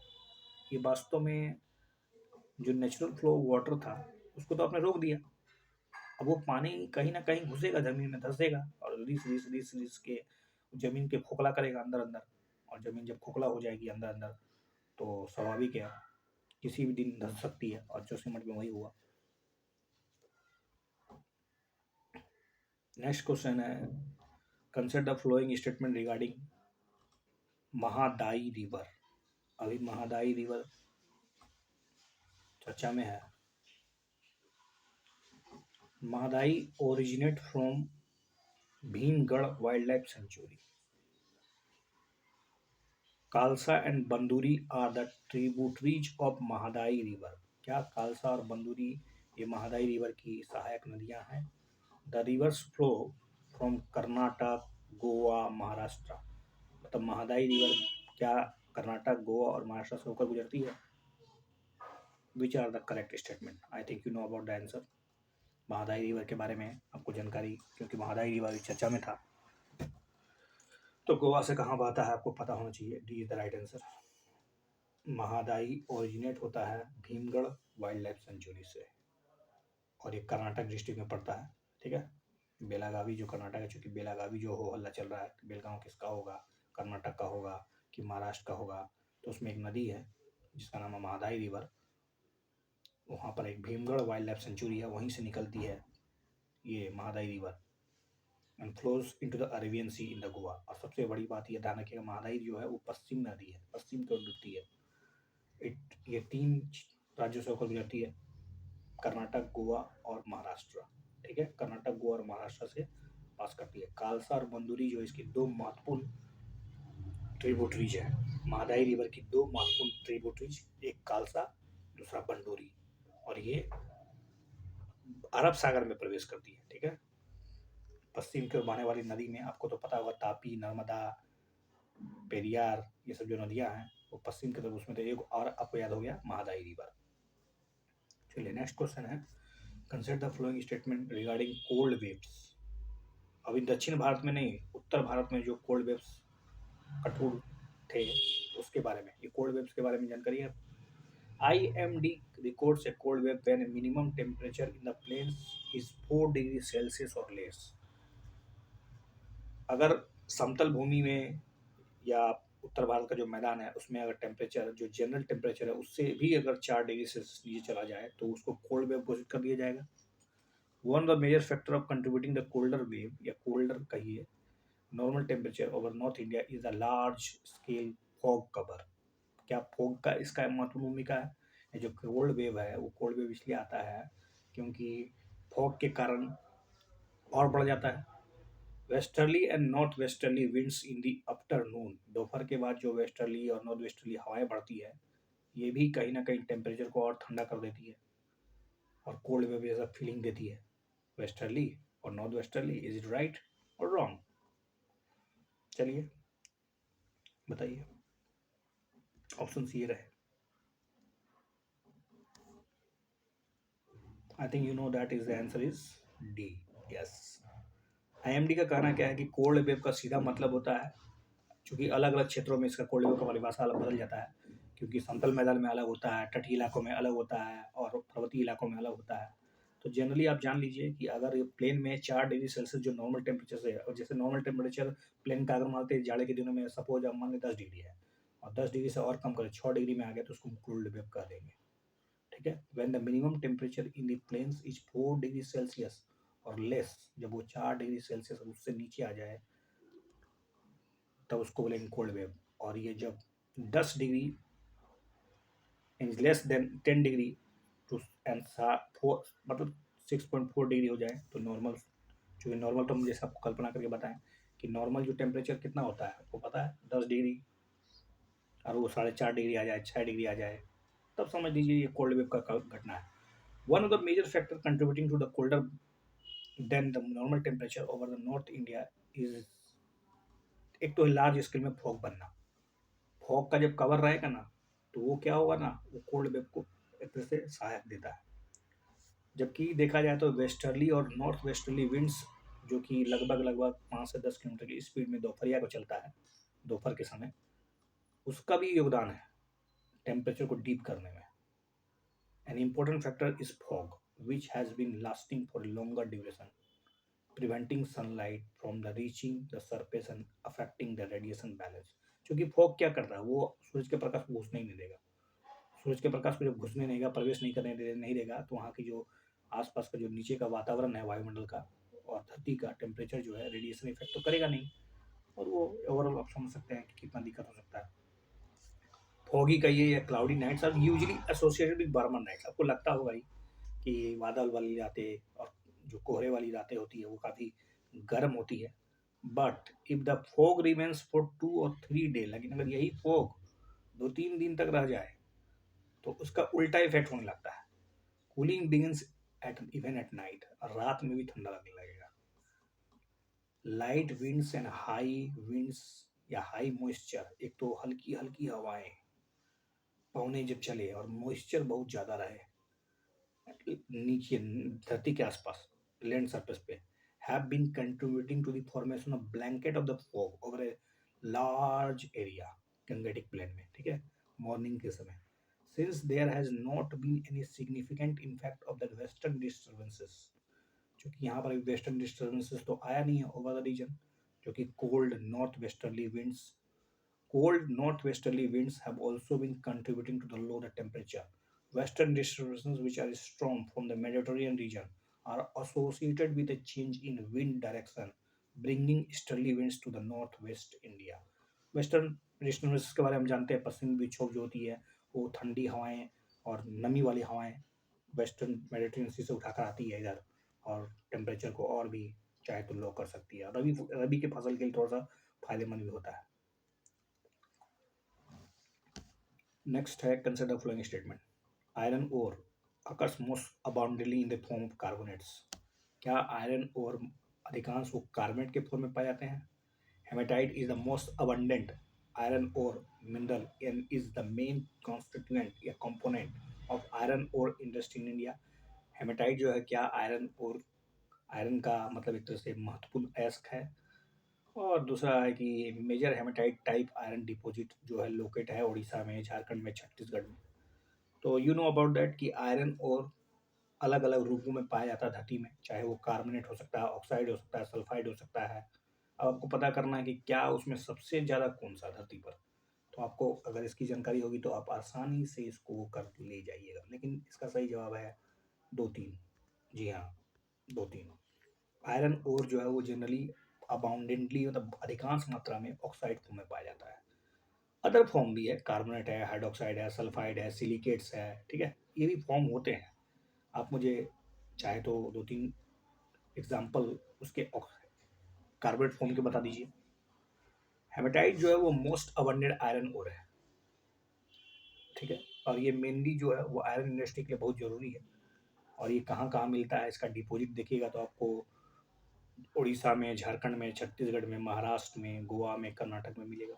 ये वास्तव में जो नेचुरल फ्लो वाटर था उसको तो आपने रोक दिया। अब वो पानी कहीं ना कहीं घुसेगा, जमीन में धंसेगा, और रिस रिस रिस रिस के जमीन के खोखला करेगा अंदर अंदर। और जमीन जब खोखला हो जाएगी अंदर अंदर तो स्वाभाविक है किसी भी दिन धंस सकती है, और जोशीमठ में वही हुआ। नेक्स्ट क्वेश्चन है, consider the following statement regarding Mahadayi river. अभी महादाई रिवर चर्चा में है। Mahadayi originate from Bhimgad wildlife sanctuary. Kalasa and Banduri are the tributaries of Mahadayi river. क्या कालसा और बंदूरी ये महादाई रिवर की सहायक नदियां हैं? The reverse flow from Karnataka, Goa, Maharashtra. मतलब महादाई रिवर क्या कर्नाटक, गोवा और महाराष्ट्र से होकर गुजरती है? Which are the correct statement? I think you know about the answer. Mahadayi river के बारे में आपको जानकारी, क्योंकि महादाई रिवर चर्चा में था, तो गोवा से कहाँ बहता है आपको पता होना चाहिए। D is the right answer. Mahadayi originate होता है भीमगढ़ वाइल्ड लाइफ सेंचुरी से, और ये कर्नाटक डिस्ट्रिक्ट में पड़ता है। ठीक है, बेलागावी जो कर्नाटक है, चूंकि बेलागावी जो हो हल्ला चल रहा है, बेलगांव किसका होगा, कर्नाटक का होगा कि महाराष्ट्र का होगा, तो उसमें एक नदी है जिसका नाम है महादाई रिवर। वहाँ पर एक भीमगढ़ वाइल्ड लाइफ सेंचुरी है, वहीं से निकलती है ये Mahadayi river and flows into the Arabian sea in the Goa. और सबसे बड़ी बात ये ध्यान रखिएगा, महादाई जो है वो पश्चिम नदी है, पश्चिम की ओर डूबती है। ये 3 राज्यों से होकर गुजरती है, कर्नाटक, गोवा और महाराष्ट्र। ठीक है, कर्नाटक, गोवा और महाराष्ट्र से पास करती है। कालसा और बंदूरी जो इसकी 2 महत्वपूर्ण ट्रिब्यूटरीज है, महादाई रिवर की 2 महत्वपूर्ण ट्रिब्यूटरीज, एक कालसा, दूसरा बंडोरी, और ये अरब सागर में प्रवेश करती है। ठीक है, पश्चिम की ओर बहने वाली नदी में आपको तो पता होगा तापी, नर्मदा, पेरियार, ये सब जो नदियां हैं वो पश्चिम की तरफ, उसमें तो एक और आपको याद हो गया, महादाई रिवर। चलिए नेक्स्ट क्वेश्चन है, consider the following statement regarding cold waves. अभी दक्षिण भारत में नहीं, उत्तर भारत में जो कोल्ड वेव्स कठोर थे उसके के बारे में, ये कोल्ड वेव्स के बारे में जानकारी है। IMD records a cold wave when a minimum temperature in the plains is 4 degree Celsius और लेस। अगर समतल भूमि में या उत्तर भारत का जो मैदान है उसमें अगर टेम्परेचर जो जनरल टेम्परेचर है उससे भी अगर 4 डिग्री सेल्सियस नीचे चला जाए तो उसको कोल्ड वेव घोषित कर दिया जाएगा। One of the major factor of contributing the colder wave या कोल्डर कहिए normal temperature over north India is the large scale fog cover. क्या फॉग का इसका महत्वपूर्ण भूमिका है। ये जो कोल्ड वेव है वो कोल्ड वेव इसलिए आता है क्योंकि फॉग के कारण और बढ़ जाता है। Westerly and north westerly winds in the afternoon, दोपहर के बाद जो वेस्टर्ली और नॉर्थ वेस्टर्ली हवाएं बढ़ती है ये भी कहीं ना कहीं टेम्परेचर को और ठंडा कर देती है और कोल्ड वेव जैसा फीलिंग देती है। वेस्टर्ली और north westerly, is it right और रॉन्ग? चलिए बताइए, ऑप्शन सी रहे। आई think you know that is the answer is D, yes. IMD का कहना क्या है कि कोल्ड वेव का सीधा मतलब होता है, क्योंकि अलग अलग क्षेत्रों में इसका कोल्ड वेव का परिभाषा अलग बदल जाता है, क्योंकि समतल मैदान में अलग होता है, तटीय इलाकों में अलग होता है और पर्वतीय इलाकों में अलग होता है। तो जनरली आप जान लीजिए कि अगर प्लेन में 4 डिग्री सेल्सियस जो नॉर्मल टेम्परेचर से है, और जैसे नॉर्मल टेम्परेचर प्लेन का अगर मानते हैं जाड़े के दिनों में सपोज आप मान लें 10 डिग्री है और 10 डिग्री से और कम करें 6 डिग्री में आ गया तो उसको कोल्ड वेव कह देंगे। ठीक है, when the minimum temperature in the plains is 4 degree Celsius और लेस, जब वो 4 डिग्री सेल्सियस उससे नीचे आ जाए तब उसको बोलेंगे कोल्ड वेव। और ये जब 10 degree less than 10 degree to and 4 मतलब 6.4 डिग्री हो जाए तो नॉर्मल, चूँकि नॉर्मल तो हम जैसे आपको कल्पना करके बताएं कि नॉर्मल जो टेम्परेचर कितना होता है आपको पता है 10 डिग्री, और वो 4.5 डिग्री आ जाए 6 डिग्री आ जाए तब समझ लीजिए ये कोल्ड वेव का घटना है। One of the major factor contributing to the colder than the normal temperature over the north India is, एक तो लार्ज स्केल में फॉग बनना। फॉग का जब कवर रहेगा ना तो वो क्या होगा ना, वो कोल्ड वेव को एक तरह से सहायक देता है। जबकि देखा जाए तो वेस्टर्ली और नॉर्थ वेस्टर्ली विंड्स जो कि लगभग लगभग 5 से 10 किलोमीटर की स्पीड में दोपहरिया को चलता है, दोपहर के समय, उसका भी योगदान है टेम्परेचर को डीप करने में। An important factor is fog which has been lasting for longer duration preventing sunlight from the reaching the surface and affecting the radiation balance। क्योंकि फॉग क्या करता है, वो सूरज के प्रकाश को घुसने ही नहीं देगा। सूरज के प्रकाश को जब घुसने नहीं देगा, प्रवेश नहीं देगा तो वहाँ की जो आसपास का जो नीचे का वातावरण है वायुमंडल का और धरती का टेम्परेचर जो है रेडिएशन इफेक्ट तो करेगा नहीं, और वो ओवरऑल आप समझ सकते हैं कि कितना दिक्कत हो सकता है। फॉगी कहिए या cloudy nights are usually associated with warmer nights. आपको लगता होगा ही कि बादल वाली रातें और जो कोहरे वाली रातें होती है वो काफ़ी गर्म होती है। But if the fog remains for 2 और 3 डे, लेकिन अगर यही फॉग 2-3 दिन तक रह जाए तो उसका उल्टा इफेक्ट होने लगता है। Cooling begins at even at night, रात में भी ठंडा लगने लगेगा। Light winds and high winds या हाई मॉइस्चर, एक तो हल्की हल्की हवाएं पवने जब चले और मॉइस्चर बहुत ज़्यादा रहे नीचे धरती के आसपास लैंड सरफेस पे, have been contributing to the formation of blanket of the fog over a large area Gangetic plain में। ठीक है, मॉर्निंग के समय, since there has not been any significant impact of the western disturbances, क्योंकि यहाँ पर western disturbances तो आया नहीं है ओवर द रीजन, जो कि cold northwesterly winds have also been contributing to the lower temperature. Western disturbances, which are strong from the Mediterranean region, are associated with a change in wind direction, bringing easterly winds to the northwest India. Western disturbances के बारे में हम जानते हैं, पश्चिमी विक्षोभ जो होती है वो ठंडी हवाएं और नमी वाली हवाएं वेस्टर्न मेडिटेरेनियन सी से उठाकर आती है इधर और टेम्परेचर को और भी चाहे तो लो कर सकती है। रबी रबी के फसल के लिए थोड़ा सा फायदेमंद भी होता है। नेक्स्ट है consider following statement. Iron ore occurs most abundantly in the form of carbonates. क्या आयरन ओर अधिकांश वो कार्बोनेट के फॉर्म में पाए जाते हैं? Hematite is the most abundant iron ore mineral and is the main constituent या component of iron ore industry in India. Hematite जो है क्या आयरन का मतलब एक तरह से महत्वपूर्ण अयस्क है और दूसरा है कि major hematite type iron deposit जो है लोकेट है उड़ीसा में, झारखंड में, छत्तीसगढ़ में। तो यू नो अबाउट दैट कि आयरन और अलग अलग रूपों में पाया जाता है धरती में, चाहे वो कार्बोनेट हो सकता है, ऑक्साइड हो सकता है, सल्फाइड हो सकता है। अब आपको पता करना है कि क्या उसमें सबसे ज़्यादा कौन सा धरती पर। तो आपको अगर इसकी जानकारी होगी तो आप आसानी से इसको कर ले जाइएगा, लेकिन इसका सही जवाब है दो तीन। जी हाँ, दो तीन। आयरन ओर जो है वो जनरली अबाउंडेंटली मतलब अधिकांश मात्रा में ऑक्साइड फॉर्म में पाया जाता है। अदर फॉर्म भी है, कार्बोनेट है, हाइड्रोक्साइड है, सल्फाइड है, सिलिकेट्स है, ठीक है, ये भी फॉर्म होते हैं। आप मुझे चाहे तो दो तीन एग्जाम्पल उसके कार्बोनेट फॉर्म के बता दीजिए। हेमेटाइट जो है वो मोस्ट अबंडेंट आयरन ओर है, ठीक है, और ये मेनली जो है वो आयरन इंडस्ट्री के लिए बहुत जरूरी है। और ये कहाँ कहाँ मिलता है, इसका डिपॉजिट देखिएगा तो आपको उड़ीसा में, झारखंड में, छत्तीसगढ़ में, महाराष्ट्र में, गोवा में, कर्नाटक में मिलेगा।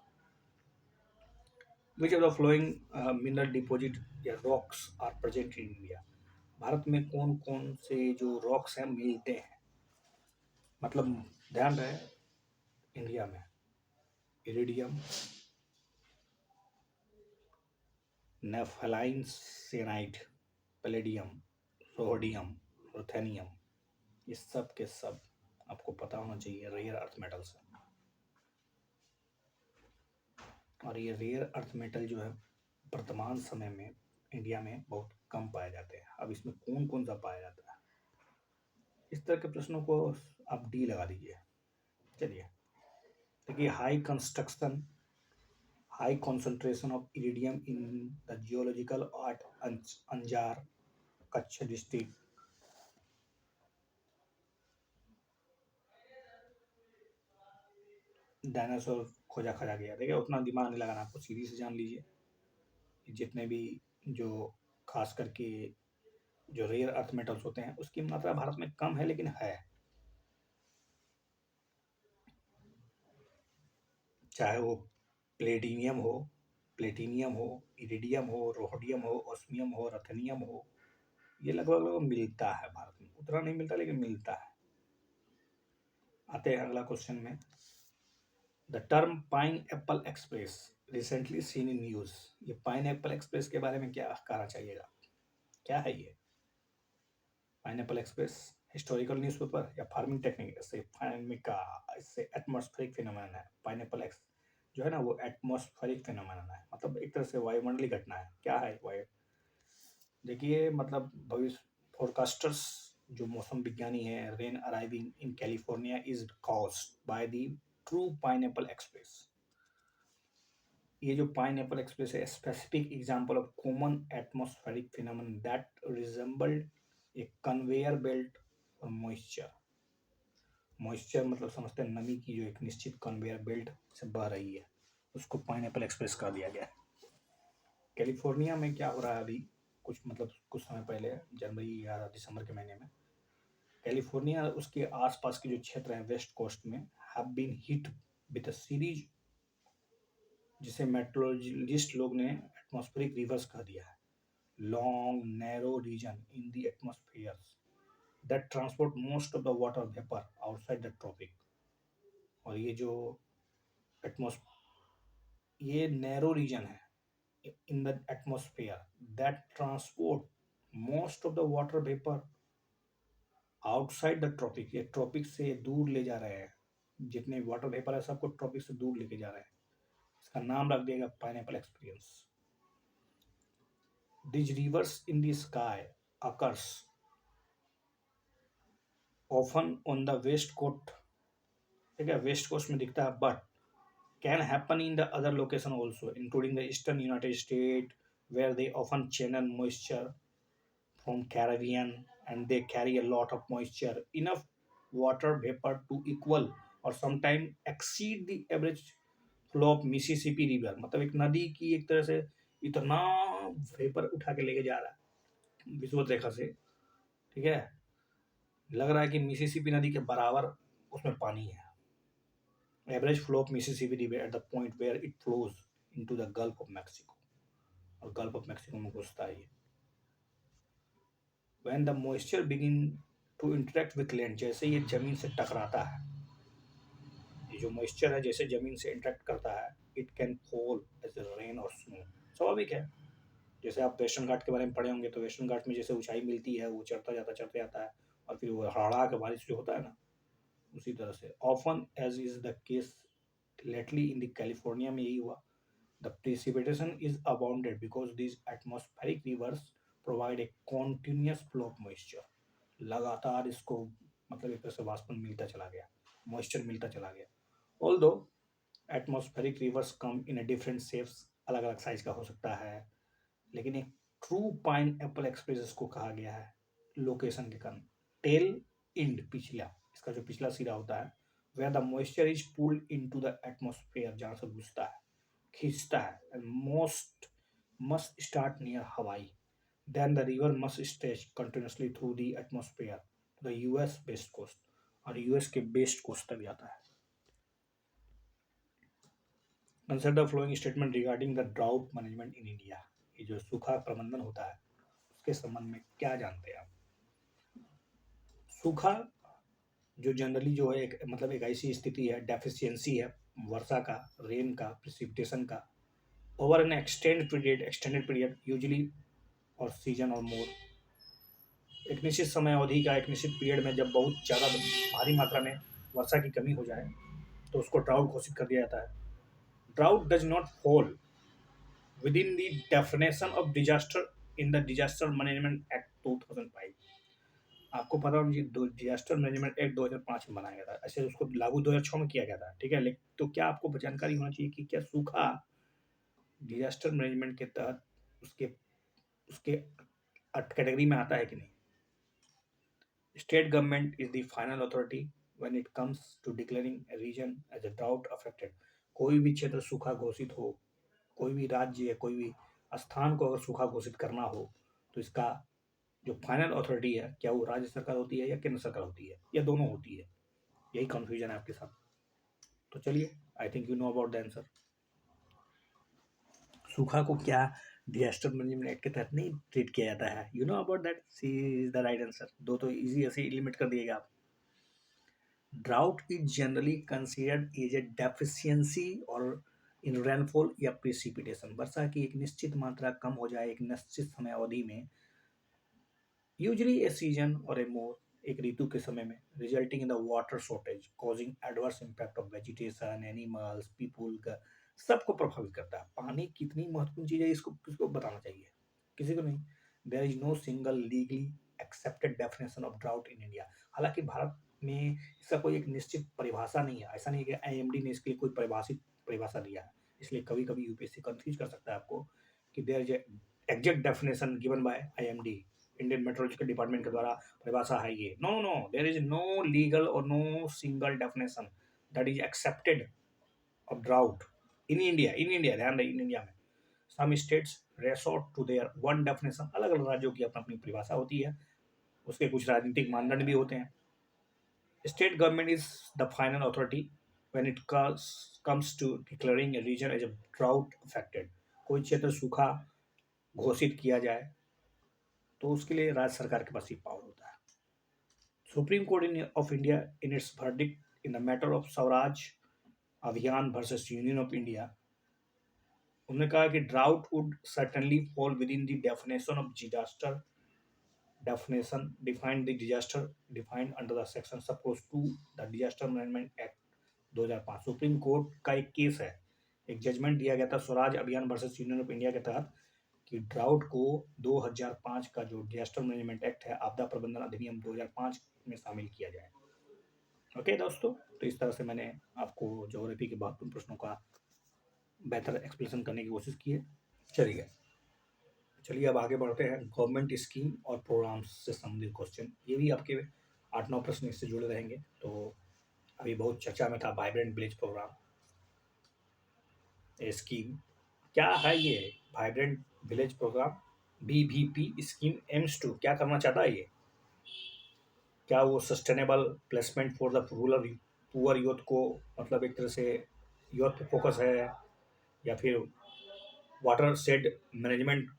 Which of the following mineral deposit या rocks are present in India. Bharat में कौन कौन से जो रॉक्स हैं मिलते हैं, मतलब ध्यान रहे इंडिया में iridium, nepheline सेनाइड, palladium, sodium, ruthenium, ये सब के सब आपको पता होना चाहिए रेयर अर्थ मेटल्स हैं। और ये रेयर अर्थ मेटल जो है वर्तमान समय में इंडिया में बहुत कम पाए जाते हैं। अब इसमें कौन कौन सा पाया जाता है, इस तरह के प्रश्नों को आप डी लगा दीजिए। चलिए देखिए, high concentration of iridium in the geological art Anjar Kutch district. Dinosaur खोजा खजा गया, देखिए उतना दिमाग नहीं लगाना, आपको सीधी से जान लीजिए जितने भी जो खास करके जो रेयर अर्थ मेटल्स होते हैं उसकी मात्रा भारत में कम है लेकिन है। चाहे वो प्लेटिनियम हो, इरिडियम हो, रोहडियम हो, ऑस्मियम हो, रथनियम हो, ये लगभग लगभग मिलता है भारत में, उतना नहीं मिलता लेकिन मिलता है। आते हैं अगला क्वेश्चन में। The term pine Apple express recently seen in news. ये पाइन एप्पल एक्सप्रेस के बारे में क्या कहना चाहिएगा, क्या है ये पाइनएप्पल एक्सप्रेस? हिस्टोरिकल न्यूज़पेपर या फार्मिंग टेक्निक? इससे फार्मिंग का, इससे एटमॉस्फेरिक फिनोमेनन है। पाइनएप्पल एक्स जो है ना वो एटमॉस्फेरिक फिनोमेनन है, मतलब एक तरह से वायुमंडलीय घटना है। क्या है वायु, देखिए मतलब भविष्य फोरकास्टर्स जो मौसम विज्ञानी है, rain arriving in California is caused by the true pineapple express. ये जो पाइनएप्पल एक्सप्रेस है specific example of common atmospheric phenomenon that resembled A conveyor belt और मॉइस्चर। मॉइस्चर मतलब समझते हैं नमी की जो एक निश्चित कन्वेयर बेल्ट से बह रही है, उसको पाइनएप्पल एक्सप्रेस कह दिया गया है। कैलिफोर्निया में क्या हो रहा है अभी, कुछ मतलब कुछ समय पहले, जनवरी या दिसंबर के महीने में, कैलिफोर्निया उसके आसपास के जो क्षेत्र हैं वेस्ट कोस्ट में have been hit with a series, जिसे मेट्रोलॉजिस्ट लोग ने एटमॉस्फेरिक रिवर्स कह दिया है। Long narrow region in the atmosphere that transport most of the water vapour outside the tropic. और ये जो एटमॉस ये नैरो रीजन है in the atmosphere that transport most of the water vapour outside the tropic, ये tropic से दूर ले जा रहे हैं, जितने वाटर वेपर है सबको ट्रॉपिक से दूर लेके जा रहे हैं। इसका नाम रख देगा pineapple experience. This rivers in the sky occurs often on the west coast, ठीक है, वेस्ट कोस्ट में दिखता है, but can happen in the other location also including the eastern United States where they often channel moisture from Caribbean and they carry a lot of moisture, enough water vapor to equal or sometimes exceed the average flow of Mississippi river। मतलब एक नदी की एक तरह से इतना vapour उठा के लेके जा रहा है विषुवत रेखा से, ठीक है, लग रहा है कि मिसिसिपी नदी के बराबर उसमें पानी है। Average flow of Mississippi River at the point where it flows into the Gulf of Mexico, और गल्फ ऑफ मैक्सिको में घुसता है ये। When the moisture begin to interact with land, जैसे ये जमीन से टकराता है, जो मॉइस्चर है जैसे ज़मीन से इंटरेक्ट करता है, it can fall as rain और स्नो। स्वाभाविक है, जैसे आप वेस्टर्न घाट के बारे में पढ़े होंगे, तो वेस्टर्न घाट में जैसे ऊंचाई मिलती है, वो चढ़ता जाता है, और फिर वो हड़बड़ा के बारिश जो होता है ना, उसी तरह से often as is the case lately in the California में यही हुआ। The precipitation is abounded because these atmospheric rivers provide a continuous flow of moisture। लगातार इसको मतलब एक तरह से वाष्पन मिलता चला गया, मॉइस्चर मिलता चला गया। Although atmospheric reverse come in different shapes, अलग अलग साइज का हो सकता है, लेकिन एक ट्रू पाइन एप्पल एक्सप्रेस इसको कहा गया है लोकेशन के कारण। टेल इंड पिछला, इसका जो पिछला सिरा होता है, where the moisture is pulled into the atmosphere, जहाँ से घुसता है, खींचता है, and most must start near Hawaii. Then the river must stretch continuously through the atmosphere to the US west coast, और यूएस के वेस्ट कोस्ट तक जाता है। Consider the following statement regarding the drought management in India. ये जो सूखा प्रबंधन होता है उसके संबंध में क्या जानते हैं आप? सूखा जो जनरली जो है एक मतलब एक ऐसी स्थिति है, डेफिशिएंसी है वर्षा का, रेन का, प्रिसिपिटेशन का, over N extended period usually और सीजन और मोर। एक निश्चित समय अवधि का एक निश्चित पीरियड में जब बहुत ज़्यादा भारी मात्रा में वर्षा की कमी हो जाए तो उसको ड्राउट घोषित कर दिया जाता है। Drought does not fall within the definition of disaster in the disaster management act 2005। आपको पता होना चाहिए, डिजास्टर मैनेजमेंट एक्ट 2005 में बनाया गया था, ऐसे उसको लागू 2006 में किया गया था, ठीक है। लेकिन तो क्या आपको जानकारी होना चाहिए कि क्या सूखा डिजास्टर मैनेजमेंट के तहत उसके उसके कैटेगरी में आता है कि नहीं? State government is the final authority when it comes to declaring a region as a drought affected. कोई भी क्षेत्र सूखा घोषित हो, कोई भी राज्य या कोई भी स्थान को अगर सूखा घोषित करना हो, तो इसका जो फाइनल अथॉरिटी है, क्या वो राज्य सरकार होती है या केंद्र सरकार होती है, या दोनों होती है? यही कंफ्यूजन है आपके साथ। तो चलिए, I think you know about the answer. सूखा को क्या डिजास्टर मैनेजमेंट एक्ट के तहत नहीं ट्रीट किया जाता है? You know about that, C is the right answer. दो तो इजी ऐसे लिमिट कर दिएगा आप। Drought is generally considered as a deficiency और इन रेनफॉल या प्रिसिपिटेशन। वर्षा की एक निश्चित मात्रा कम हो जाए एक निश्चित समय अवधि में, यूजली ए सीजन और ए मोर, एक ऋतु के समय में, resulting in the water shortage causing adverse impact of vegetation, animals, people, सबको प्रभावित करता है। पानी कितनी महत्वपूर्ण चीज़ है इसको किसको बताना चाहिए? किसी को नहीं। There is no single legally accepted definition of drought in India. हालांकि भारत में इसका कोई एक निश्चित परिभाषा नहीं है, ऐसा नहीं है कि आईएमडी ने इसके लिए कोई परिभाषित परिभाषा दिया है। इसलिए कभी कभी यूपीएससी कंफ्यूज कर सकता है आपको कि there is exact definition given by IMD, Indian meteorological department के द्वारा परिभाषा है ये। No no, there is no legal or no single definition that is accepted of drought in India. In India, ध्यान रहे, इन इंडिया में some states resort to their one definition. अलग अलग राज्यों की अपनी अपनी परिभाषा होती है, उसके कुछ राजनीतिक मानदंड भी होते हैं। State government is the final authority when it comes to declaring a region as a drought affected। कोई क्षेत्र सूखा घोषित किया जाए तो उसके लिए राज्य सरकार के पास ही पावर होता है। Supreme court of India in its verdict in the matter of Swaraj Abhiyan versus union of India, उन्होंने कहा कि drought would certainly fall with in the definition of disaster, definition defined the disaster defined under the section supposed to the disaster management act 2005। Supreme court का एक case है, एक judgement दिया गया था Swaraj Abhiyan versus union of India के तहत कि ड्राउट को 2005 का जो डिजास्टर मैनेजमेंट एक्ट है, आपदा प्रबंधन अधिनियम 2005 में शामिल किया जाए। ओके दोस्तों, तो इस तरह से मैंने आपको ज्योग्राफी के महत्वपूर्ण प्रश्नों का बेहतर एक्सप्लेनेशन करने की कोशिश की है। चलिए अब आगे बढ़ते हैं। गवर्नमेंट स्कीम और प्रोग्राम्स से संबंधित क्वेश्चन, ये भी आपके 8-9 प्रश्न इससे जुड़े रहेंगे। तो अभी बहुत चर्चा में था वाइब्रेंट विलेज प्रोग्राम, स्कीम क्या है ये vibrant village programme? BVP scheme aims to क्या करना चाहता है ये? क्या वो sustainable placement for the rural poor youth को, मतलब एक तरह से यूथ पे फोकस है, या फिर वाटर शेड मैनेजमेंट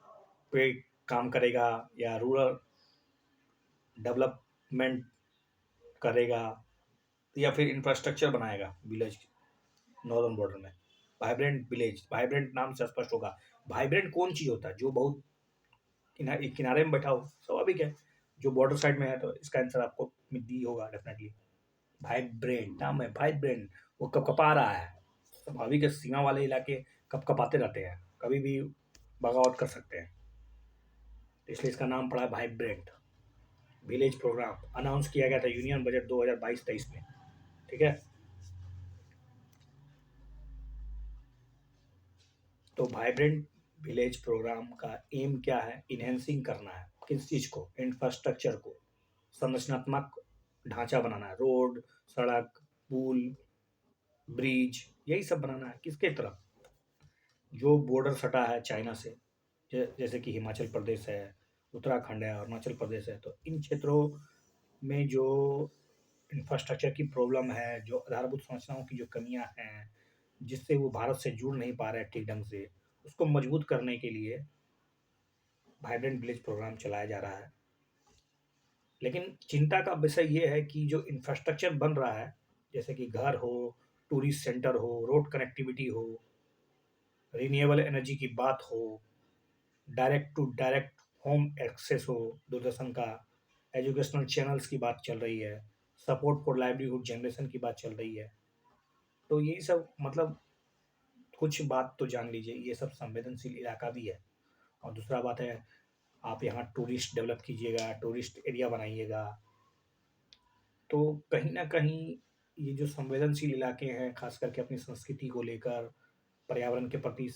पे काम करेगा, या रूरल डेवलपमेंट करेगा, या फिर इंफ्रास्ट्रक्चर बनाएगा विलेज नॉर्दर्न बॉर्डर में। वाइब्रेंट विलेज, वाइब्रेंट नाम से स्पष्ट होगा। वाइब्रेंट कौन चीज़ होता है? जो बहुत किनारे में बैठा हो, स्वाभाविक है। जो बॉर्डर साइड में है तो इसका आंसर आपको दी होगा डेफिनेटली। वाइब्रेंट नाम है, वाइब्रेंट, वो कपकपा रहा है। स्वाभाविक है, सीमा वाले इलाके कपकपाते रहते हैं, कभी भी बगावत कर सकते हैं, इसलिए इसका नाम पड़ा है वाइब्रेंट विलेज प्रोग्राम। अनाउंस किया गया था यूनियन बजट 2022-23 में। ठीक है, तो वाइब्रेंट विलेज प्रोग्राम का एम क्या है? इन्हेंसिंग करना है किस चीज़ को? इंफ्रास्ट्रक्चर को, संरचनात्मक ढांचा बनाना है, रोड, सड़क, पुल, ब्रिज, यही सब बनाना है। किसके तरफ? जो बॉर्डर सटा है चाइना से, जैसे कि हिमाचल प्रदेश है, उत्तराखंड है, अरुणाचल प्रदेश है, तो इन क्षेत्रों में जो इंफ्रास्ट्रक्चर की प्रॉब्लम है, जो आधारभूत संरचनाओं की जो कमियां हैं, जिससे वो भारत से जुड़ नहीं पा रहे हैं ठीक ढंग से, उसको मजबूत करने के लिए वाइब्रेंट विलेज प्रोग्राम चलाया जा रहा है। लेकिन चिंता का विषय ये है कि जो इंफ्रास्ट्रक्चर बन रहा है, जैसे कि घर हो, टूरिस्ट सेंटर हो, रोड कनेक्टिविटी हो, रिन्यूएबल एनर्जी की बात हो, direct to direct home access हो दूरदर्शन का, एजुकेशनल चैनल्स की बात चल रही है, सपोर्ट फॉर लाइवलीहुड जनरेशन की बात चल रही है, तो यही सब मतलब कुछ बात तो जान लीजिए, ये सब संवेदनशील इलाका भी है। और दूसरा बात है, आप यहाँ टूरिस्ट डेवलप कीजिएगा, टूरिस्ट एरिया बनाइएगा, तो कहीं ना कहीं ये जो संवेदनशील इलाके हैं, खास करके अपनी संस्कृति को लेकर, पर्यावरण के प्रति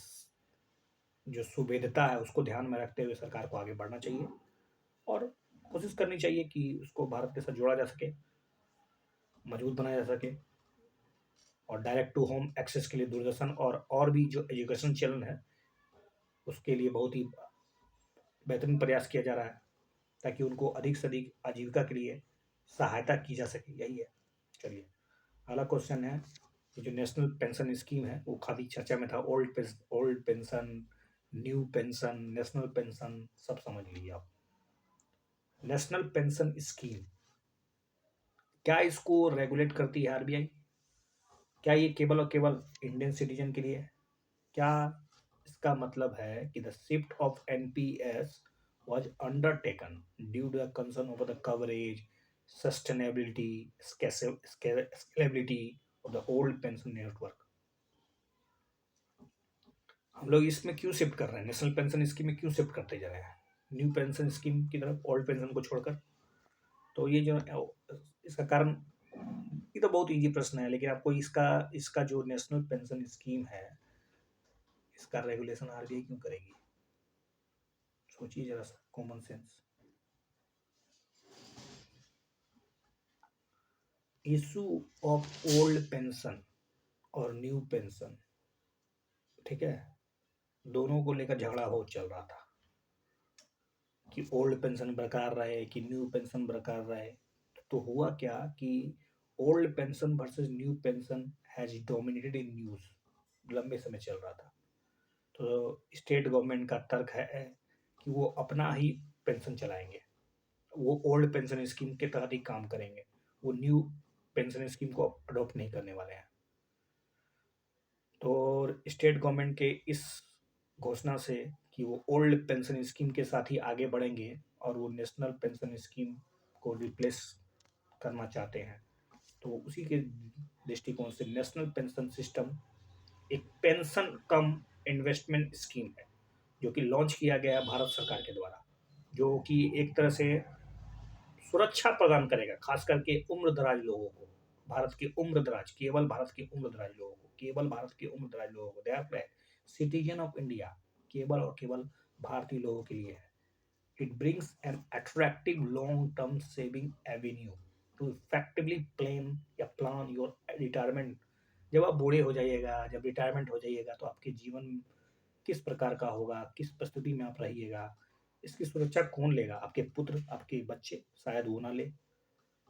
जो सुवेदता है उसको ध्यान में रखते हुए सरकार को आगे बढ़ना चाहिए, और कोशिश करनी चाहिए कि उसको भारत के साथ जोड़ा जा सके, मजबूत बनाया जा सके। और डायरेक्ट टू होम एक्सेस के लिए दूरदर्शन और भी जो एजुकेशन चैनल है उसके लिए बहुत ही बेहतरीन प्रयास किया जा रहा है, ताकि उनको अधिक से अधिक आजीविका के लिए सहायता की जा सके, यही है। चलिए, अगला क्वेश्चन है, ये जो नेशनल पेंशन स्कीम है वो काफ़ी चर्चा में था। Old pension, new pension, national pension, सब समझ लीजिए आप। नेशनल पेंशन स्कीम, क्या इसको रेगुलेट करती है आरबीआई? क्या ये केवल और केवल इंडियन सिटीजन के लिए है? क्या इसका मतलब है कि the shift of NPS was undertaken due to a concern over the coverage, sustainability, scalability of the old pension network? हम लोग इसमें क्यों शिफ्ट कर रहे हैं, नेशनल पेंशन स्कीम में क्यों शिफ्ट करते जा रहे हैं न्यू पेंशन स्कीम की तरफ, ओल्ड पेंशन को छोड़कर? तो ये जो इसका कारण, ये तो बहुत इजी प्रश्न है, लेकिन आपको इसका इसका जो नेशनल पेंशन स्कीम है इसका रेगुलेशन आरबीआई क्यों करेगी? सोचिए जरा सा, common sense. Issue of old pension और न्यू पेंशन, ठीक है, दोनों को लेकर झगड़ा हो चल रहा था कि ओल्ड पेंशन बरकरार रहे कि न्यू पेंशन बरकरार रहे। तो हुआ क्या कि old pension versus new pension has dominated in news, लंबे समय चल रहा था। तो स्टेट गवर्नमेंट का तर्क है कि वो अपना ही पेंशन चलाएंगे, वो ओल्ड पेंशन स्कीम के तहत ही काम करेंगे, वो न्यू पेंशन स्कीम को अडॉप्ट नहीं करने वाले हैं। तो स्टेट गवर्नमेंट के इस घोषणा से कि वो ओल्ड पेंशन स्कीम के साथ ही आगे बढ़ेंगे और वो नेशनल पेंशन स्कीम को रिप्लेस करना चाहते हैं, तो उसी के दृष्टिकोण से नेशनल पेंशन सिस्टम एक पेंशन कम इन्वेस्टमेंट स्कीम है, जो कि लॉन्च किया गया है भारत सरकार के द्वारा, जो कि एक तरह से सुरक्षा प्रदान करेगा, खास करके उम्र दराज लोगों को, भारत के उम्र दराज, केवल भारत के उम्र दराज लोगों को, केवल भारत के उम्र दराज लोगों को, ध्यान रहे, सिटीजन ऑफ इंडिया, केवल और केवल भारतीय लोगों के लिए है। It brings an attractive long term saving avenue to effectively plan या प्लान योर रिटायरमेंट। जब आप बूढ़े हो जाइएगा, जब रिटायरमेंट हो जाइएगा, तो आपके जीवन किस प्रकार का होगा, किस परिस्थिति में आप रहिएगा, इसकी सुरक्षा कौन लेगा? आपके पुत्र, आपके बच्चे, शायद वो ना ले।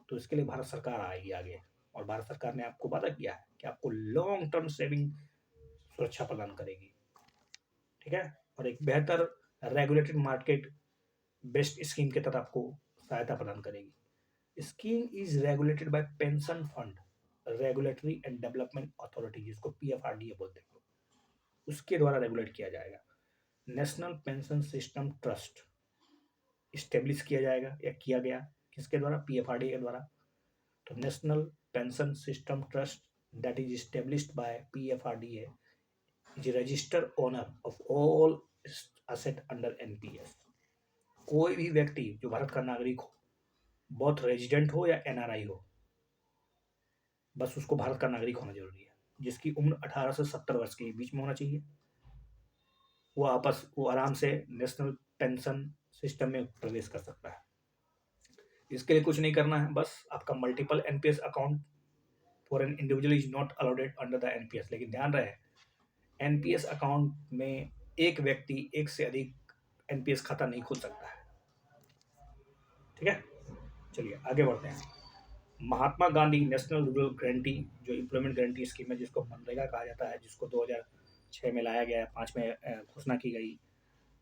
तो इसके लिए भारत सरकार आएगी आगे, और भारत सरकार ने आपको वादा किया है कि आपको लॉन्ग टर्म सेविंग सुरक्षा प्रदान करेगी, ठीक है, और एक बेहतर रेगुलेटेड मार्केट बेस्ट स्कीम के तहत आपको सहायता प्रदान करेगी। Scheme is regulated by pension fund, regulatory and development authority, जिसको पीएफआरडीए बोलते हैं, उसके द्वारा रेगुलेट किया जाएगा। National pension system trust establish किया जाएगा या किया गया, किसके द्वारा? पीएफआरडीए के द्वारा। तो national pension system trust that is established by PFRDA is registered owner of all asset under NPS। कोई भी व्यक्ति जो भारत का नागरिक हो, बहुत रेजिडेंट हो या एनआरआई हो, बस उसको भारत का नागरिक होना जरूरी है, जिसकी उम्र 18 से 70 वर्ष के बीच में होना चाहिए। वो आराम से नेशनल पेंशन सिस्टम में प्रवेश कर सकता है। इसके लिए कुछ नहीं करना है, बस आपका multiple NPS account for an individual is not allowed under the NPS. लेकिन ध्यान रहे, एनपीएस अकाउंट में एक व्यक्ति एक से अधिक एनपीएस खाता नहीं खोल सकता है। ठीक है, चलिए आगे बढ़ते हैं। Mahatma Gandhi national rural guarantee, जो इम्प्लॉयमेंट गारंटी स्कीम है, जिसको मनरेगा कहा जाता है, जिसको 2006 में लाया गया, 5 में घोषणा की गई।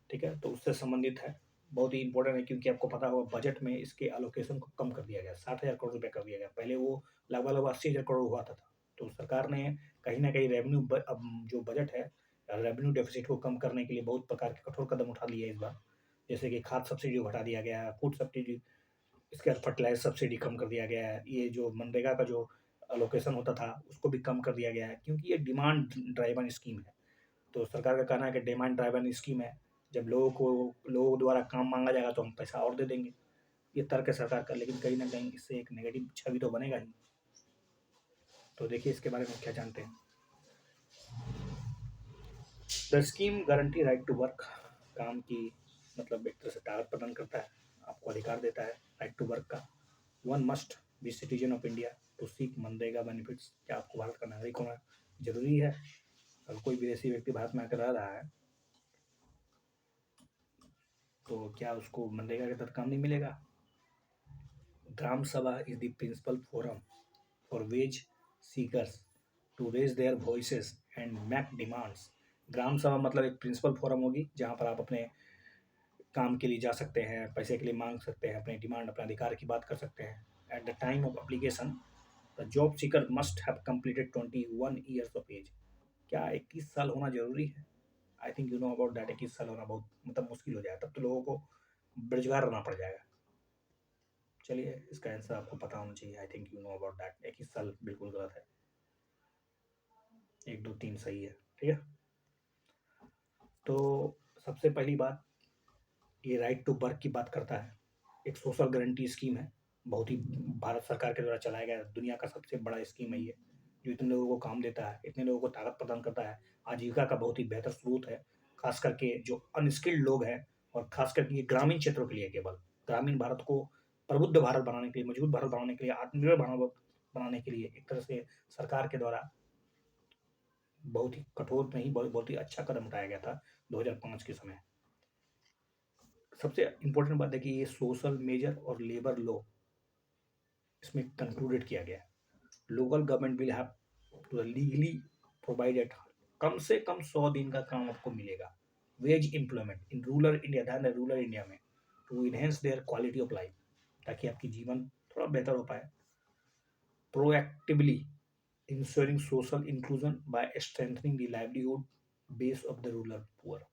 ठीक है, तो उससे संबंधित है, बहुत ही इंपॉर्टेंट है, क्योंकि आपको पता होगा बजट में इसके एलोकेशन को कम कर दिया गया, 60,000 करोड़ रुपये कर दिया गया। पहले वो लगभग 80,000 करोड़ हुआ था। तो सरकार ने कहीं ना कहीं रेवेन्यू, अब जो बजट है, रेवेन्यू डेफिसिट को कम करने के लिए बहुत प्रकार के कठोर कदम उठा लिए इस बार। जैसे कि खाद सब्सिडी को हटा दिया गया है, फूड सब्सिडी, इसके बाद फर्टिलाइजर सब्सिडी कम कर दिया गया है। ये जो मनरेगा का जो अलोकेशन होता था उसको भी कम कर दिया गया है, क्योंकि ये डिमांड ड्राइवन स्कीम है। तो सरकार का कहना है कि डिमांड ड्राइवन स्कीम है, जब लोगों द्वारा काम मांगा जाएगा तो हम पैसा और दे देंगे। ये तर्क है सरकार का, लेकिन कहीं ना कहीं इससे एक नेगेटिव छवि तो बनेगा ही। तो देखिए इसके बारे में क्या जानते हैं। The scheme guarantee right to work, काम की मतलब एक तरह से ताकत प्रदान करता है, आपको अधिकार देता है राइट टू वर्क का। One must be citizen of India to seek MNREGA benefits, क्या आपको भारत का नागरिक होना जरूरी है? अगर कोई विदेशी व्यक्ति भारत में आकर रह रहा है तो क्या उसको मनरेगा के तहत काम नहीं मिलेगा? Gram Sabha is the principal forum for wage seekers to raise their voices and make demands. Gram Sabha मतलब एक प्रिंसिपल फोरम होगी जहाँ पर आप अपने काम के लिए जा सकते हैं, पैसे के लिए मांग सकते हैं, अपने डिमांड, अपने अधिकार की बात कर सकते हैं। At the time of application the job seeker must have completed 21 years of age. क्या 21 साल होना जरूरी है? I think you know about that. 21 साल होना बहुत मतलब मुश्किल हो जाएगा, तब तो लोगों को बेरोजगार रहना पड़ जाएगा। चलिए इसका आंसर आपको पता होना चाहिए। आई think you know about that. 21 साल बिल्कुल गलत है, 1 2 3 सही है। ठीक है, तो सबसे पहली बात, ये राइट टू वर्क की बात करता है, एक सोशल गारंटी स्कीम है, बहुत ही भारत सरकार के द्वारा चलाया गया दुनिया का सबसे बड़ा स्कीम है ये, जो इतने लोगों को काम देता है, इतने लोगों को ताकत प्रदान करता है, आजीविका का बहुत ही बेहतर स्रोत है, खास करके जो अनस्किल्ड लोग हैं, और खास करके ये ग्रामीण क्षेत्रों के लिए, केवल ग्रामीण भारत को प्रबुद्ध भारत बनाने के लिए, मजबूत भारत बनाने के लिए, आत्मनिर्भर भारत बनाने के लिए एक तरह से सरकार के द्वारा बहुत ही कठोर नहीं, बहुत ही अच्छा कदम उठाया गया था 2005 के समय। सबसे इम्पोर्टेंट बात है कि ये सोशल मेजर और लेबर लॉ इसमें कंक्लूडेड किया गया है। Local government will have to legally provided, कम से कम 100 दिन का काम आपको मिलेगा। Wage employment in rural India, ध्यान है रूरल इंडिया में, to enhance their quality of life, ताकि आपकी जीवन थोड़ा बेहतर हो पाए। Proactively ensuring social inclusion by strengthening the livelihood base of the rural poor.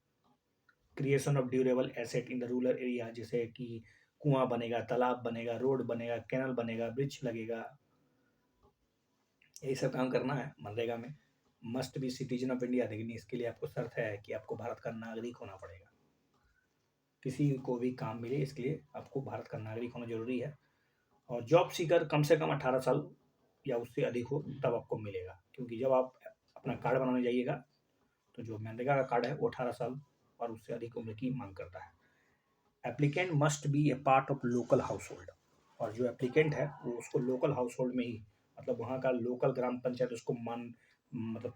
Creation of durable asset in the rural area, जैसे कि कुआं बनेगा, तालाब बनेगा, रोड बनेगा, कैनल बनेगा, ब्रिज लगेगा, यही सब काम करना है मनरेगा में। Must be citizen of India, लेकिन इसके लिए आपको शर्त है कि आपको भारत का नागरिक होना पड़ेगा। किसी को भी काम मिले इसके लिए आपको भारत का नागरिक होना जरूरी है। और जॉब सीकर कम से कम 18 साल या उससे अधिक हो तब आपको मिलेगा, क्योंकि जब आप अपना कार्ड बनाने जाइएगा तो जो मनरेगा का कार्ड है वो 18 साल और उससे अधिक उम्र की मांग करता है। Applicant must be A part of local house hold, और जो एप्लीकेंट है वो उसको लोकल हाउस होल्ड में ही, मतलब वहाँ का लोकल ग्राम पंचायत उसको मतलब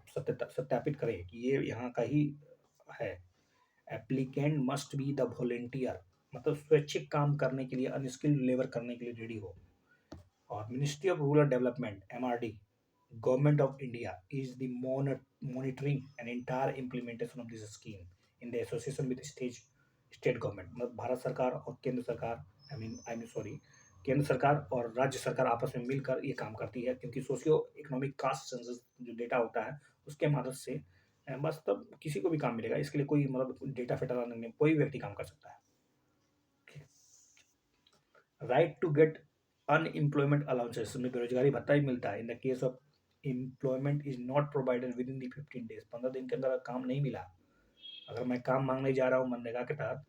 सत्यापित करे कि ये यहाँ का ही है। Applicant must be the volunteer, मतलब स्वैच्छिक काम करने के लिए, अनस्किल्ड लेबर करने के लिए रेडी हो। और ministry of rural development MRD, government of India is the monitoring and entire implementation of this scheme in the association with state government, मतलब भारत सरकार और केंद्र सरकार, आई मीन सॉरी, केंद्र सरकार और राज्य सरकार आपस में मिलकर ये काम करती है, क्योंकि सोशियो इकोनॉमिक कास्ट सेंसस जो डेटा होता है उसके मदद से बस तब किसी को भी काम मिलेगा। इसके लिए कोई मतलब डेटा फेटा लाने में कोई व्यक्ति काम कर सकता है। Right to get unemployment allowances, में बेरोजगारी भत्ता ही मिलता है in the case of employment is not provided within the 15 days। 15 दिन के अंदर काम नहीं मिला, अगर मैं काम मांगने जा रहा हूँ मनरेगा के तहत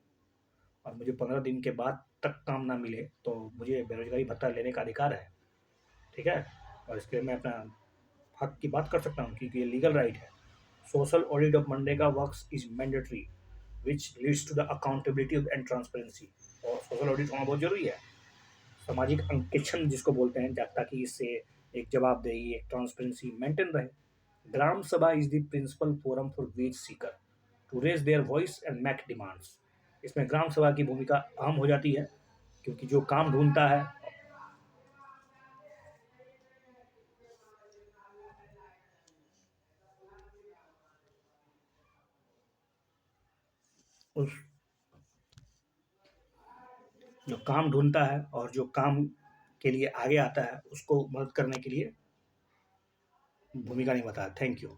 और मुझे 15 दिन के बाद तक काम ना मिले तो मुझे बेरोजगारी भत्ता लेने का अधिकार है। ठीक है, और इसके लिए मैं अपना हक की बात कर सकता हूँ क्योंकि ये लीगल राइट है। Social audit of MNREGA works is mandatory which leads to the accountability and transparency. और सोशल ऑडिट होना बहुत जरूरी है, सामाजिक अंकेक्षण जिसको बोलते हैं, ताकि इससे एक जवाबदेही, एक ट्रांसपेरेंसी मेंटेन रहे। Gram Sabha is the principal forum for wage seeker to raise their voice and make demands. इसमें ग्राम सभा की भूमिका अहम हो जाती है, क्योंकि जो काम ढूंढता है उस जो काम ढूंढता है और जो काम के लिए आगे आता है उसको मदद करने के लिए भूमिका निभाता है। Thank you.